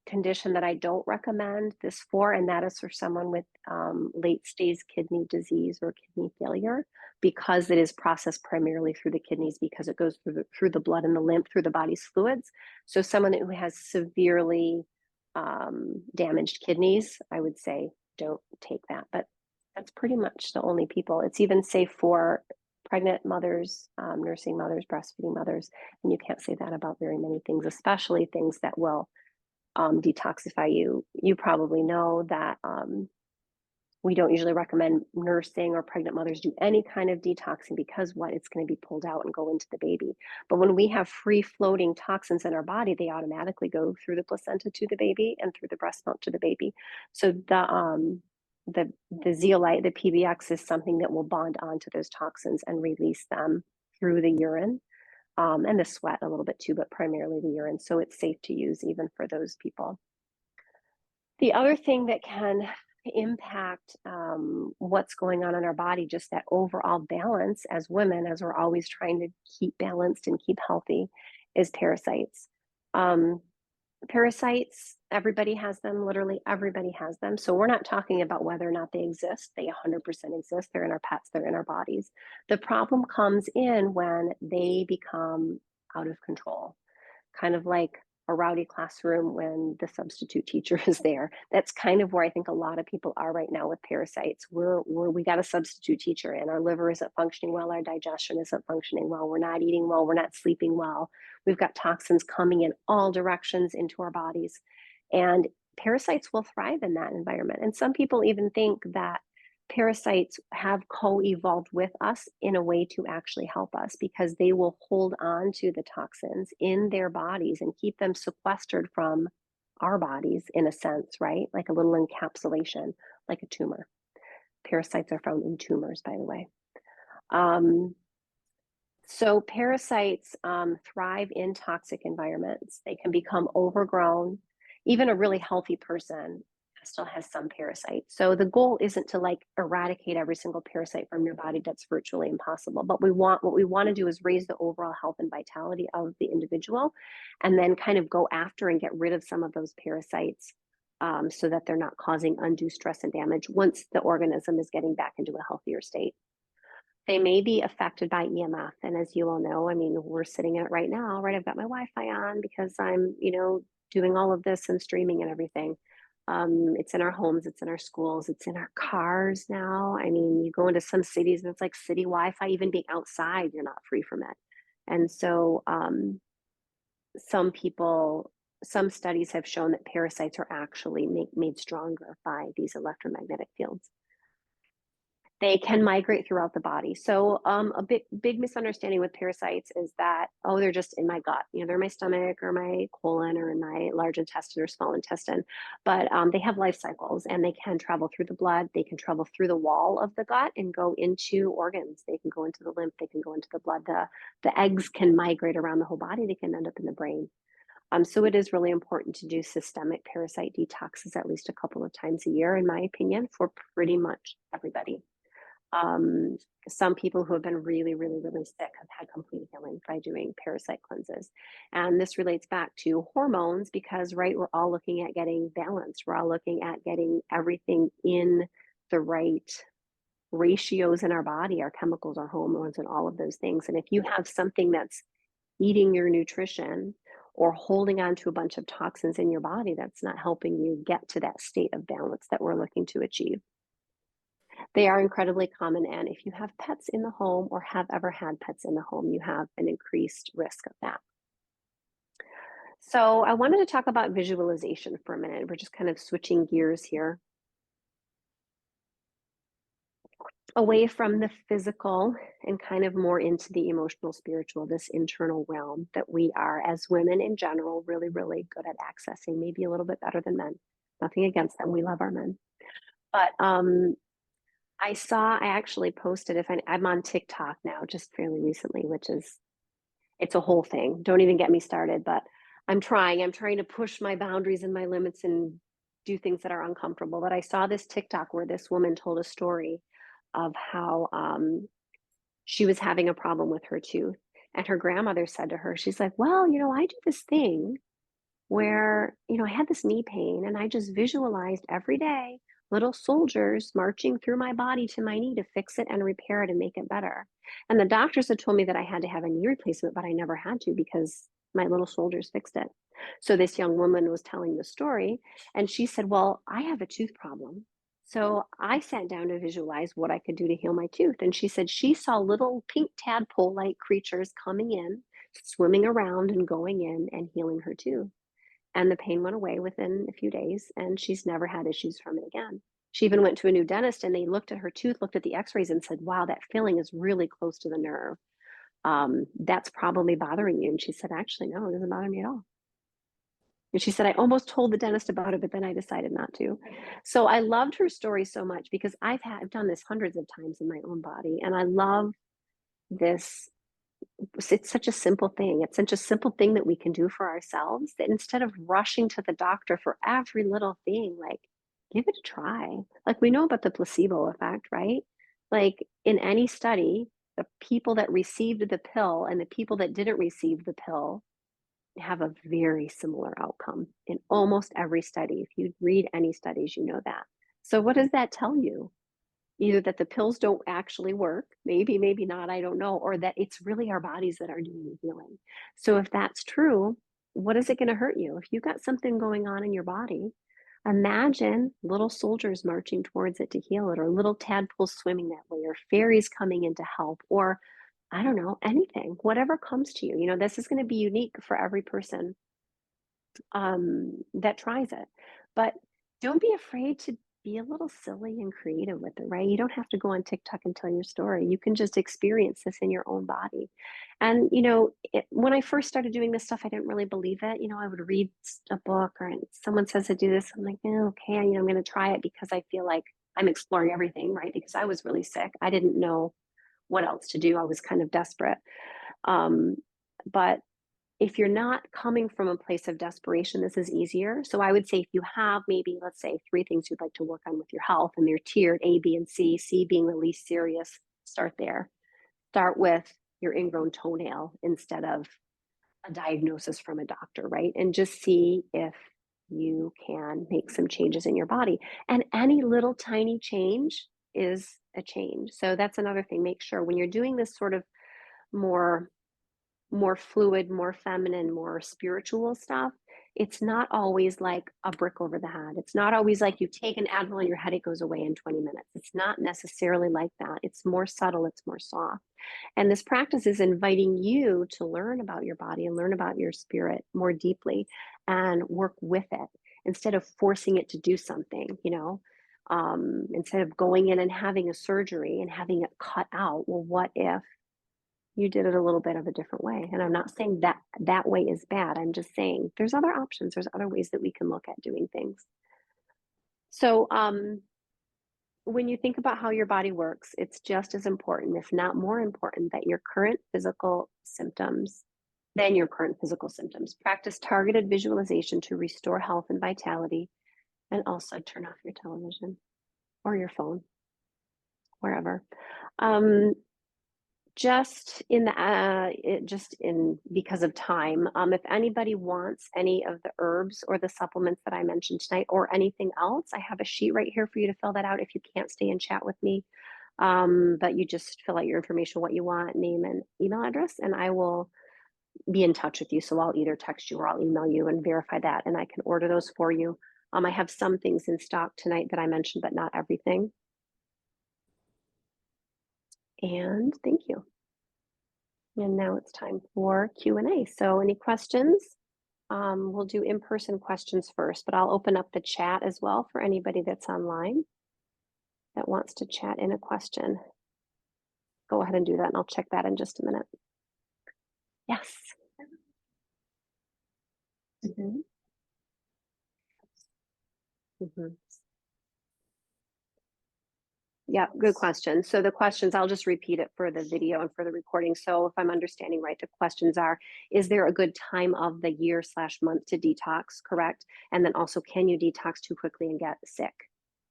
condition that I don't recommend this for, and that is for someone with late stage kidney disease or kidney failure, because it is processed primarily through the kidneys, because it goes through the blood and the lymph, through the body's fluids. So someone who has severely damaged kidneys, I would say don't take that. But that's pretty much the only people. It's even safe for pregnant mothers, nursing mothers, breastfeeding mothers, and you can't say that about very many things, especially things that will detoxify you. You probably know that we don't usually recommend nursing or pregnant mothers do any kind of detoxing, because what, it's going to be pulled out and go into the baby. But when we have free floating toxins in our body, they automatically go through the placenta to the baby and through the breast milk to the baby. So the zeolite, the PBX, is something that will bond onto those toxins and release them through the urine, and the sweat a little bit too, but primarily the urine. So it's safe to use even for those people. The other thing that can impact what's going on in our body, just that overall balance as women, as we're always trying to keep balanced and keep healthy, is parasites. Parasites, everybody has them, literally everybody has them. So we're not talking about whether or not they exist. They 100% exist. They're in our pets, they're in our bodies. The problem comes in when they become out of control, kind of like a rowdy classroom when the substitute teacher is there. That's kind of where I think a lot of people are right now with parasites. We got a substitute teacher, and our liver isn't functioning well, our digestion isn't functioning well, we're not eating well, we're not sleeping well. We've got toxins coming in all directions into our bodies, and parasites will thrive in that environment. And some people even think that parasites have co-evolved with us in a way to actually help us, because they will hold on to the toxins in their bodies and keep them sequestered from our bodies, in a sense, right? Like a little encapsulation, like a tumor. Parasites are found in tumors, by the way. So parasites thrive in toxic environments. They can become overgrown. Even a really healthy person still has some parasites. So the goal isn't to like eradicate every single parasite from your body. That's virtually impossible. But what we want to do is raise the overall health and vitality of the individual, and then kind of go after and get rid of some of those parasites, so that they're not causing undue stress and damage once the organism is getting back into a healthier state. They may be affected by EMF. And as you all know, I mean, we're sitting in it right now, right? I've got my Wi-Fi on because I'm, doing all of this and streaming and everything. It's in our homes, it's in our schools, it's in our cars now. I mean, you go into some cities and it's like city Wi-Fi. Even being outside, you're not free from it. And so some studies have shown that parasites are actually made stronger by these electromagnetic fields. They can migrate throughout the body. So a big misunderstanding with parasites is that, oh, they're just in my gut. They're in my stomach or my colon or in my large intestine or small intestine. But they have life cycles, and they can travel through the blood. They can travel through the wall of the gut and go into organs. They can go into the lymph. They can go into the blood. The eggs can migrate around the whole body. They can end up in the brain. So it is really important to do systemic parasite detoxes at least a couple of times a year, in my opinion, for pretty much everybody. Some people who have been really, really, really sick have had complete healing by doing parasite cleanses. And this relates back to hormones because, right, we're all looking at getting balanced. We're all looking at getting everything in the right ratios in our body, our chemicals, our hormones, and all of those things. And if you have something that's eating your nutrition or holding on to a bunch of toxins in your body that's not helping you get to that state of balance that we're looking to achieve. They are incredibly common, and if you have pets in the home or have ever had pets in the home, you have an increased risk of that. So, I wanted to talk about visualization for a minute. We're just kind of switching gears here away from the physical and kind of more into the emotional, spiritual, this internal realm that we are, as women in general, really, really good at accessing, maybe a little bit better than men. Nothing against them. We love our men. But I actually posted, I'm on TikTok now, just fairly recently, which is, it's a whole thing. Don't even get me started, but I'm trying to push my boundaries and my limits and do things that are uncomfortable. But I saw this TikTok where this woman told a story of how she was having a problem with her tooth. And her grandmother said to her, she's like, well, I do this thing where, I had this knee pain and I just visualized every day little soldiers marching through my body to my knee to fix it and repair it and make it better. And the doctors had told me that I had to have a knee replacement, but I never had to because my little soldiers fixed it. So this young woman was telling the story and she said, well, I have a tooth problem. So I sat down to visualize what I could do to heal my tooth. And she said she saw little pink tadpole like creatures coming in, swimming around and going in and healing her tooth. And the pain went away within a few days, and she's never had issues from it again. She even went to a new dentist and they looked at her tooth, looked at the x-rays and said, wow, that filling is really close to the nerve. That's probably bothering you. And she said, actually, no, it doesn't bother me at all. And she said, I almost told the dentist about it, but then I decided not to. So I loved her story so much because I've done this hundreds of times in my own body. And I love this. It's such a simple thing. It's such a simple thing that we can do for ourselves that instead of rushing to the doctor for every little thing, like give it a try. Like we know about the placebo effect, right? Like in any study, the people that received the pill and the people that didn't receive the pill have a very similar outcome in almost every study. If you read any studies, you know that. So what does that tell you? Either that the pills don't actually work, maybe not, I don't know, or that it's really our bodies that are doing the healing. So if that's true, what is it going to hurt you? If you've got something going on in your body, imagine little soldiers marching towards it to heal it, or little tadpoles swimming that way, or fairies coming in to help, or I don't know, anything, whatever comes to you. This is going to be unique for every person that tries it. But don't be afraid to be a little silly and creative with it, right? You don't have to go on TikTok and tell your story. You can just experience this in your own body. And, when I first started doing this stuff, I didn't really believe it. I would read a book or someone says to do this. I'm like, okay, I'm going to try it because I feel like I'm exploring everything, right? Because I was really sick. I didn't know what else to do. I was kind of desperate. Um, but if you're not coming from a place of desperation, this is easier. So I would say if you have maybe, let's say, 3 things you'd like to work on with your health and they're tiered A, B, and C, C being the least serious, start there. Start with your ingrown toenail instead of a diagnosis from a doctor, right? And just see if you can make some changes in your body. And any little tiny change is a change. So that's another thing. Make sure when you're doing this sort of more fluid, more feminine, more spiritual stuff, it's not always like a brick over the head. It's not always like you take an Advil and your headache goes away in 20 minutes. It's not necessarily like that. It's more subtle, it's more soft. And this practice is inviting you to learn about your body and learn about your spirit more deeply and work with it instead of forcing it to do something, instead of going in and having a surgery and having it cut out. Well, what if you did it a little bit of a different way? And I'm not saying that that way is bad. I'm just saying there's other options. There's other ways that we can look at doing things. So when you think about how your body works, it's just as important, if not more important, that your current physical symptoms than your current physical symptoms. Practice targeted visualization to restore health and vitality, and also turn off your television or your phone, wherever. Because of time, if anybody wants any of the herbs or the supplements that I mentioned tonight or anything else, I have a sheet right here for you to fill that out if you can't stay and chat with me. But you just fill out your information, what you want, name and email address, and I will be in touch with you. So I'll either text you or I'll email you and verify that, and I can order those for you. I have some things in stock tonight that I mentioned, but not everything. And thank you. And now it's time for Q&A. So any questions? We'll do in-person questions first, but I'll open up the chat as well for anybody that's online that wants to chat in a question. Go ahead and do that, and I'll check that in just a minute. Yes. Mhm. Mhm. Yeah, good question. So the questions, I'll just repeat it for the video and for the recording. So if I'm understanding right, the questions are, is there a good time of the year/month to detox, correct? And then also, can you detox too quickly and get sick?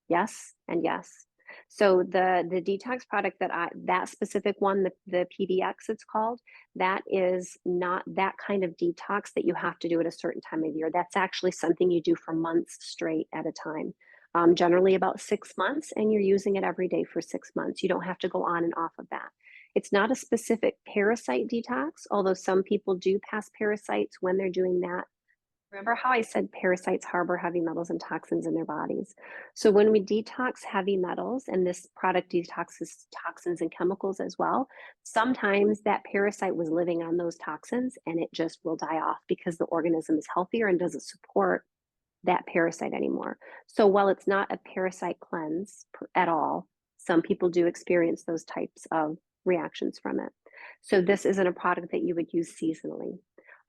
Yes and yes. So the detox product that specific one, the PDX it's called, that is not that kind of detox that you have to do at a certain time of year. That's actually something you do for months straight at a time. Generally about 6 months, and you're using it every day for 6 months. You don't have to go on and off of that. It's not a specific parasite detox, although some people do pass parasites when they're doing that. Remember how I said parasites harbor heavy metals and toxins in their bodies? So when we detox heavy metals, and this product detoxes toxins and chemicals as well, sometimes that parasite was living on those toxins and it just will die off because the organism is healthier and doesn't support that parasite anymore. So while it's not a parasite cleanse at all, some people do experience those types of reactions from it. So this isn't a product that you would use seasonally.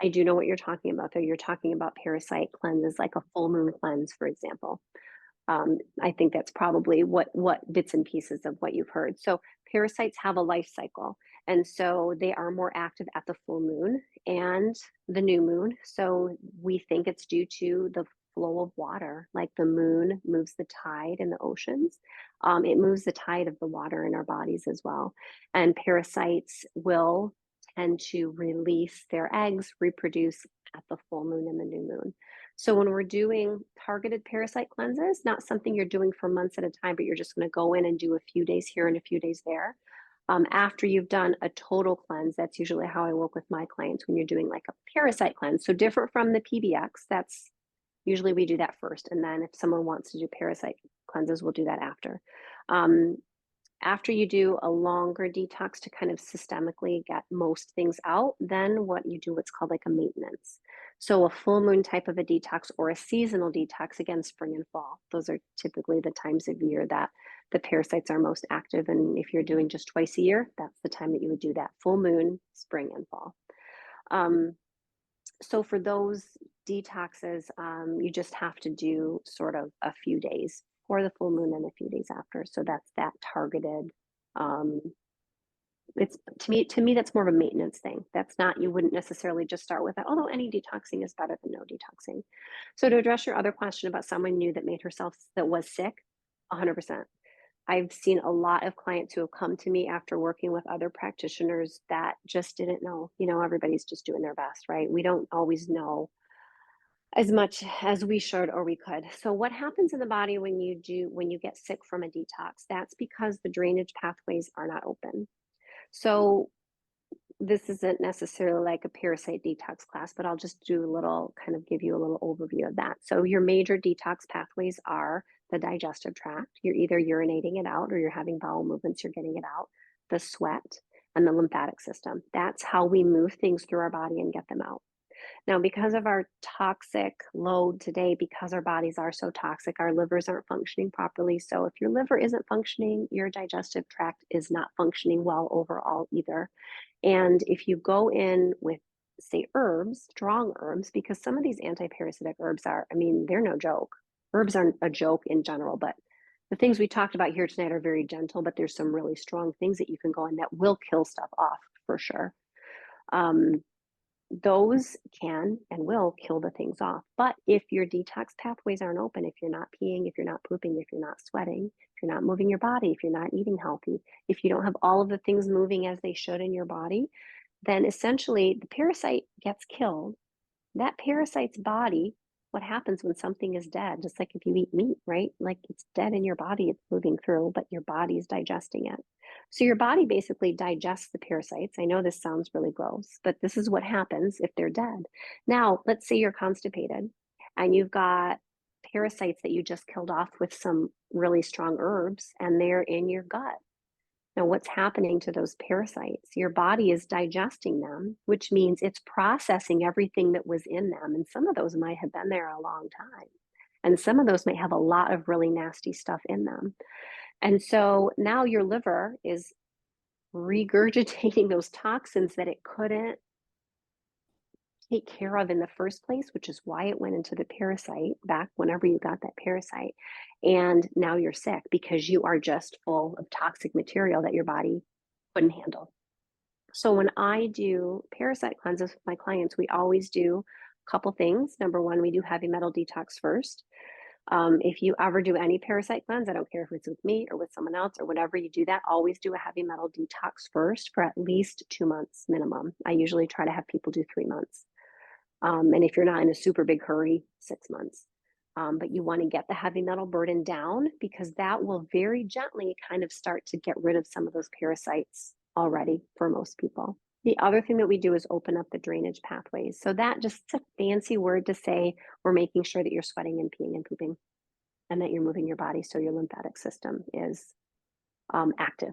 I do know what you're talking about, though. You're talking about parasite cleanses, like a full moon cleanse, for example. I think that's probably what bits and pieces of what you've heard. So parasites have a life cycle, and so they are more active at the full moon and the new moon. So we think it's due to the flow of water, like the moon moves the tide in the oceans. It moves the tide of the water in our bodies as well. And parasites will tend to release their eggs, reproduce at the full moon and the new moon. So when we're doing targeted parasite cleanses, not something you're doing for months at a time, but you're just going to go in and do a few days here and a few days there. After you've done a total cleanse, that's usually how I work with my clients when you're doing like a parasite cleanse. So different from the PBX, that's usually we do that first. And then if someone wants to do parasite cleanses, we'll do that after. After you do a longer detox to kind of systemically get most things out, then what you do what's called like a maintenance. So a full moon type of a detox or a seasonal detox, again, spring and fall. Those are typically the times of year that the parasites are most active. And if you're doing just twice a year, that's the time that you would do that: full moon, spring and fall. So for those detoxes, you just have to do sort of a few days for the full moon and a few days after. So that's that targeted. Um, it's to me that's more of a maintenance thing. That's not, you wouldn't necessarily just start with that, although any detoxing is better than no detoxing. So to address your other question about someone new that made herself that was sick, 100%. I've seen a lot of clients who have come to me after working with other practitioners that just didn't know. Everybody's just doing their best, right? We don't always know as much as we should or we could. So what happens in the body when you get sick from a detox? That's because the drainage pathways are not open. So this isn't necessarily like a parasite detox class, but I'll just do a little, kind of give you a little overview of that. So your major detox pathways are the digestive tract. You're either urinating it out or you're having bowel movements, you're getting it out, the sweat, and the lymphatic system. That's how we move things through our body and get them out. Now, because of our toxic load today, because our bodies are so toxic, our livers aren't functioning properly. So if your liver isn't functioning, your digestive tract is not functioning well overall either. And if you go in with, say, herbs, strong herbs, because some of these anti-parasitic herbs are, they're no joke. Herbs aren't a joke in general, but the things we talked about here tonight are very gentle, but there's some really strong things that you can go in that will kill stuff off for sure. Those can and will kill the things off. But if your detox pathways aren't open, if you're not peeing, if you're not pooping, if you're not sweating, if you're not moving your body, if you're not eating healthy, if you don't have all of the things moving as they should in your body, then essentially the parasite gets killed. That parasite's body, what happens when something is dead, just like if you eat meat, right? Like it's dead in your body, it's moving through, but your body's digesting it. So your body basically digests the parasites. I know this sounds really gross, but this is what happens if they're dead. Now, let's say you're constipated and you've got parasites that you just killed off with some really strong herbs and they're in your gut. Now, what's happening to those parasites? Your body is digesting them, which means it's processing everything that was in them. And some of those might have been there a long time. And some of those might have a lot of really nasty stuff in them. And so now your liver is regurgitating those toxins that it couldn't take care of in the first place, which is why it went into the parasite back whenever you got that parasite. And now you're sick because you are just full of toxic material that your body couldn't handle. So when I do parasite cleanses with my clients, we always do a couple things. Number one, we do heavy metal detox first. If you ever do any parasite cleanse, I don't care if it's with me or with someone else or whatever, you do that, always do a heavy metal detox first for at least 2 months minimum. I usually try to have people do 3 months. And if you're not in a super big hurry, 6 months. But you want to get the heavy metal burden down because that will very gently kind of start to get rid of some of those parasites already for most people. The other thing that we do is open up the drainage pathways. So that just a fancy word to say we're making sure that you're sweating and peeing and pooping and that you're moving your body so your lymphatic system is active.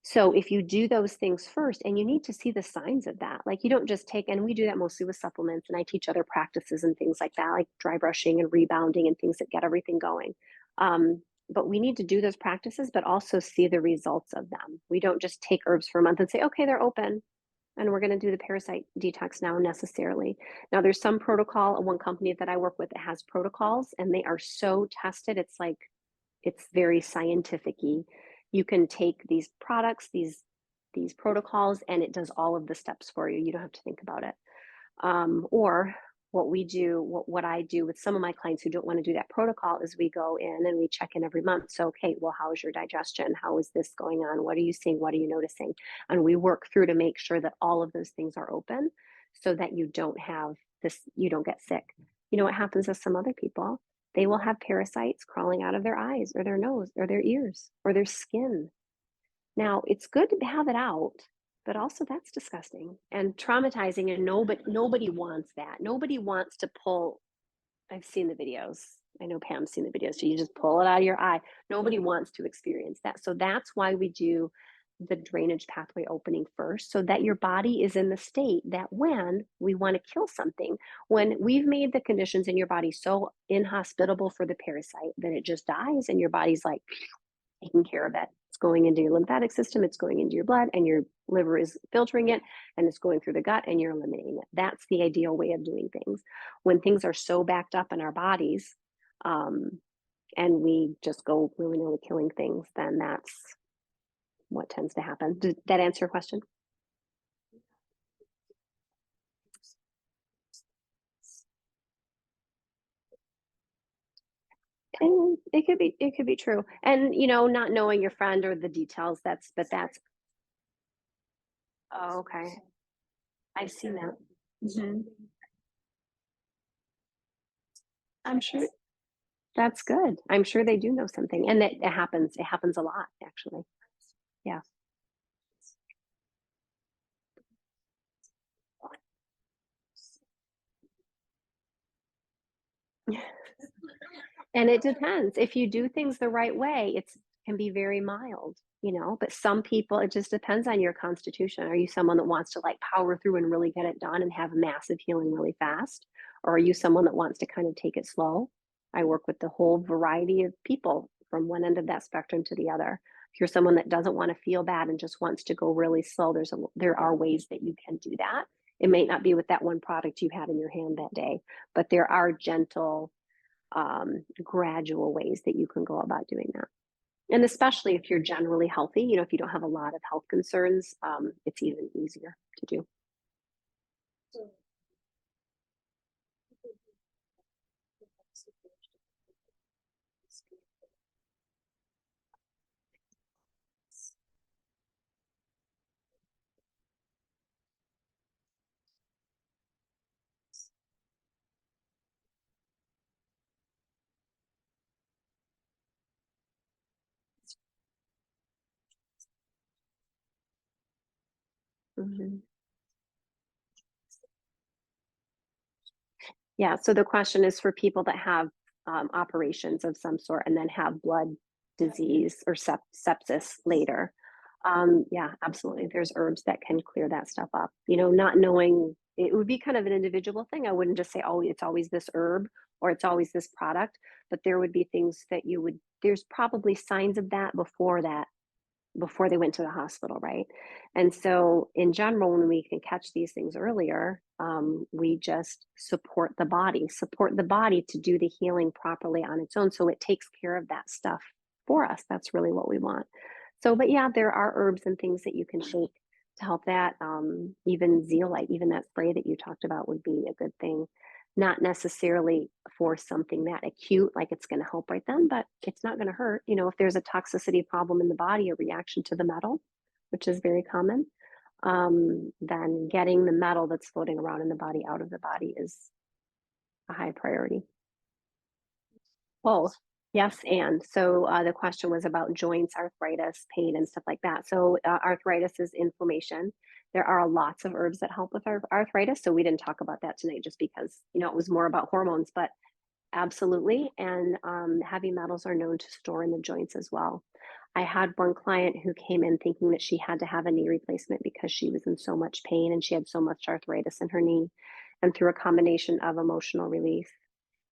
So if you do those things first, and you need to see the signs of that, like you don't just take, and we do that mostly with supplements, and I teach other practices and things like that, like dry brushing and rebounding and things that get everything going. But we need to do those practices, but also see the results of them. We don't just take herbs for a month and say, okay, they're open, and we're going to do the parasite detox now necessarily. Now there's some protocol, one company that I work with that has protocols, and they are so tested. It's like, it's very scientific-y. You can take these products, these protocols, and it does all of the steps for you. You don't have to think about it. Or what we do, what I do with some of my clients who don't want to do that protocol is we go in and we check in every month. So, okay, well, how is your digestion? How is this going on? What are you seeing? What are you noticing? And we work through to make sure that all of those things are open so that you don't have this, you don't get sick. You know what happens with some other people? They will have parasites crawling out of their eyes or their nose or their ears or their skin. Now, it's good to have it out, but also that's disgusting and traumatizing, and nobody wants that. Nobody wants to pull. I've seen the videos. I know Pam's seen the videos. So you just pull it out of your eye. Nobody wants to experience that. So that's why we do the drainage pathway opening first, so that your body is in the state that when we want to kill something, when we've made the conditions in your body so inhospitable for the parasite that it just dies, and your body's like taking care of it. It's going into your lymphatic system, it's going into your blood, and your liver is filtering it, and it's going through the gut, and you're eliminating it. That's the ideal way of doing things. When things are so backed up in our bodies, and we just go willy-nilly killing things, then that's what tends to happen. Did that answer your question? And it could be true. And not knowing your friend or the details, that's oh, okay. I've seen that. Hmm. I'm sure that's good. I'm sure they do know something. And that it happens a lot, actually. Yeah. And it depends. If you do things the right way, it can be very mild. But some people, it just depends on your constitution. Are you someone that wants to like power through and really get it done and have massive healing really fast? Or are you someone that wants to kind of take it slow? I work with the whole variety of people from one end of that spectrum to the other. If you're someone that doesn't want to feel bad and just wants to go really slow, there are ways that you can do that. It may not be with that one product you had in your hand that day, but there are gentle gradual ways that you can go about doing that. And especially if you're generally healthy, if you don't have a lot of health concerns, it's even easier to do. Mhm. Yeah, so the question is for people that have, operations of some sort and then have blood disease or sepsis later. Yeah, absolutely. There's herbs that can clear that stuff up. Not knowing it would be kind of an individual thing. I wouldn't just say, "Oh, it's always this herb or it's always this product," but there would be things that there's probably signs of that before they went to the hospital, right? And so, in general, when we can catch these things earlier, we just support the body to do the healing properly on its own. So it takes care of that stuff for us. That's really what we want. So, but yeah, there are herbs and things that you can take to help that. Even zeolite, even that spray that you talked about would be a good thing. Not necessarily for something that acute, like it's going to help right then, but it's not going to hurt. If there's a toxicity problem in the body, a reaction to the metal, which is very common, then getting the metal that's floating around in the body out of the body is a high priority. Both. Yes, and so the question was about joints, arthritis, pain, and stuff like that. So arthritis is inflammation. There are lots of herbs that help with arthritis. So we didn't talk about that tonight just because it was more about hormones, but absolutely. And heavy metals are known to store in the joints as well. I had one client who came in thinking that she had to have a knee replacement because she was in so much pain and she had so much arthritis in her knee. And through a combination of emotional release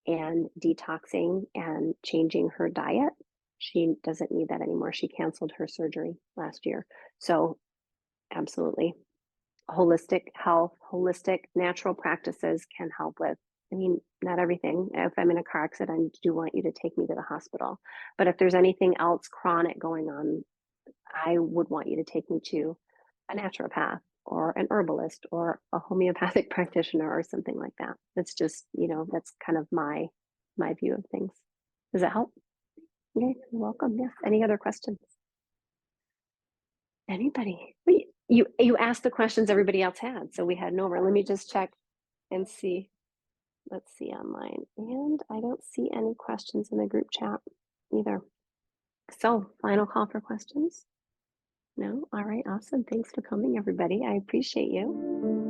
and detoxing and changing her diet, she doesn't need that anymore. She canceled her surgery last year. So, absolutely. Holistic health, holistic natural practices can help with. I mean, not everything. If I'm in a car accident, I do want you to take me to the hospital. But if there's anything else chronic going on, I would want you to take me to a naturopath or an herbalist or a homeopathic practitioner or something like that. That's just, that's kind of my view of things. Does that help? Okay, you're welcome. Yes. Any other questions? Anybody? You asked the questions everybody else had, so we had no more. Let me just check and see. Let's see online. And I don't see any questions in the group chat either. So, final call for questions? No? All right, awesome. Thanks for coming, everybody. I appreciate you.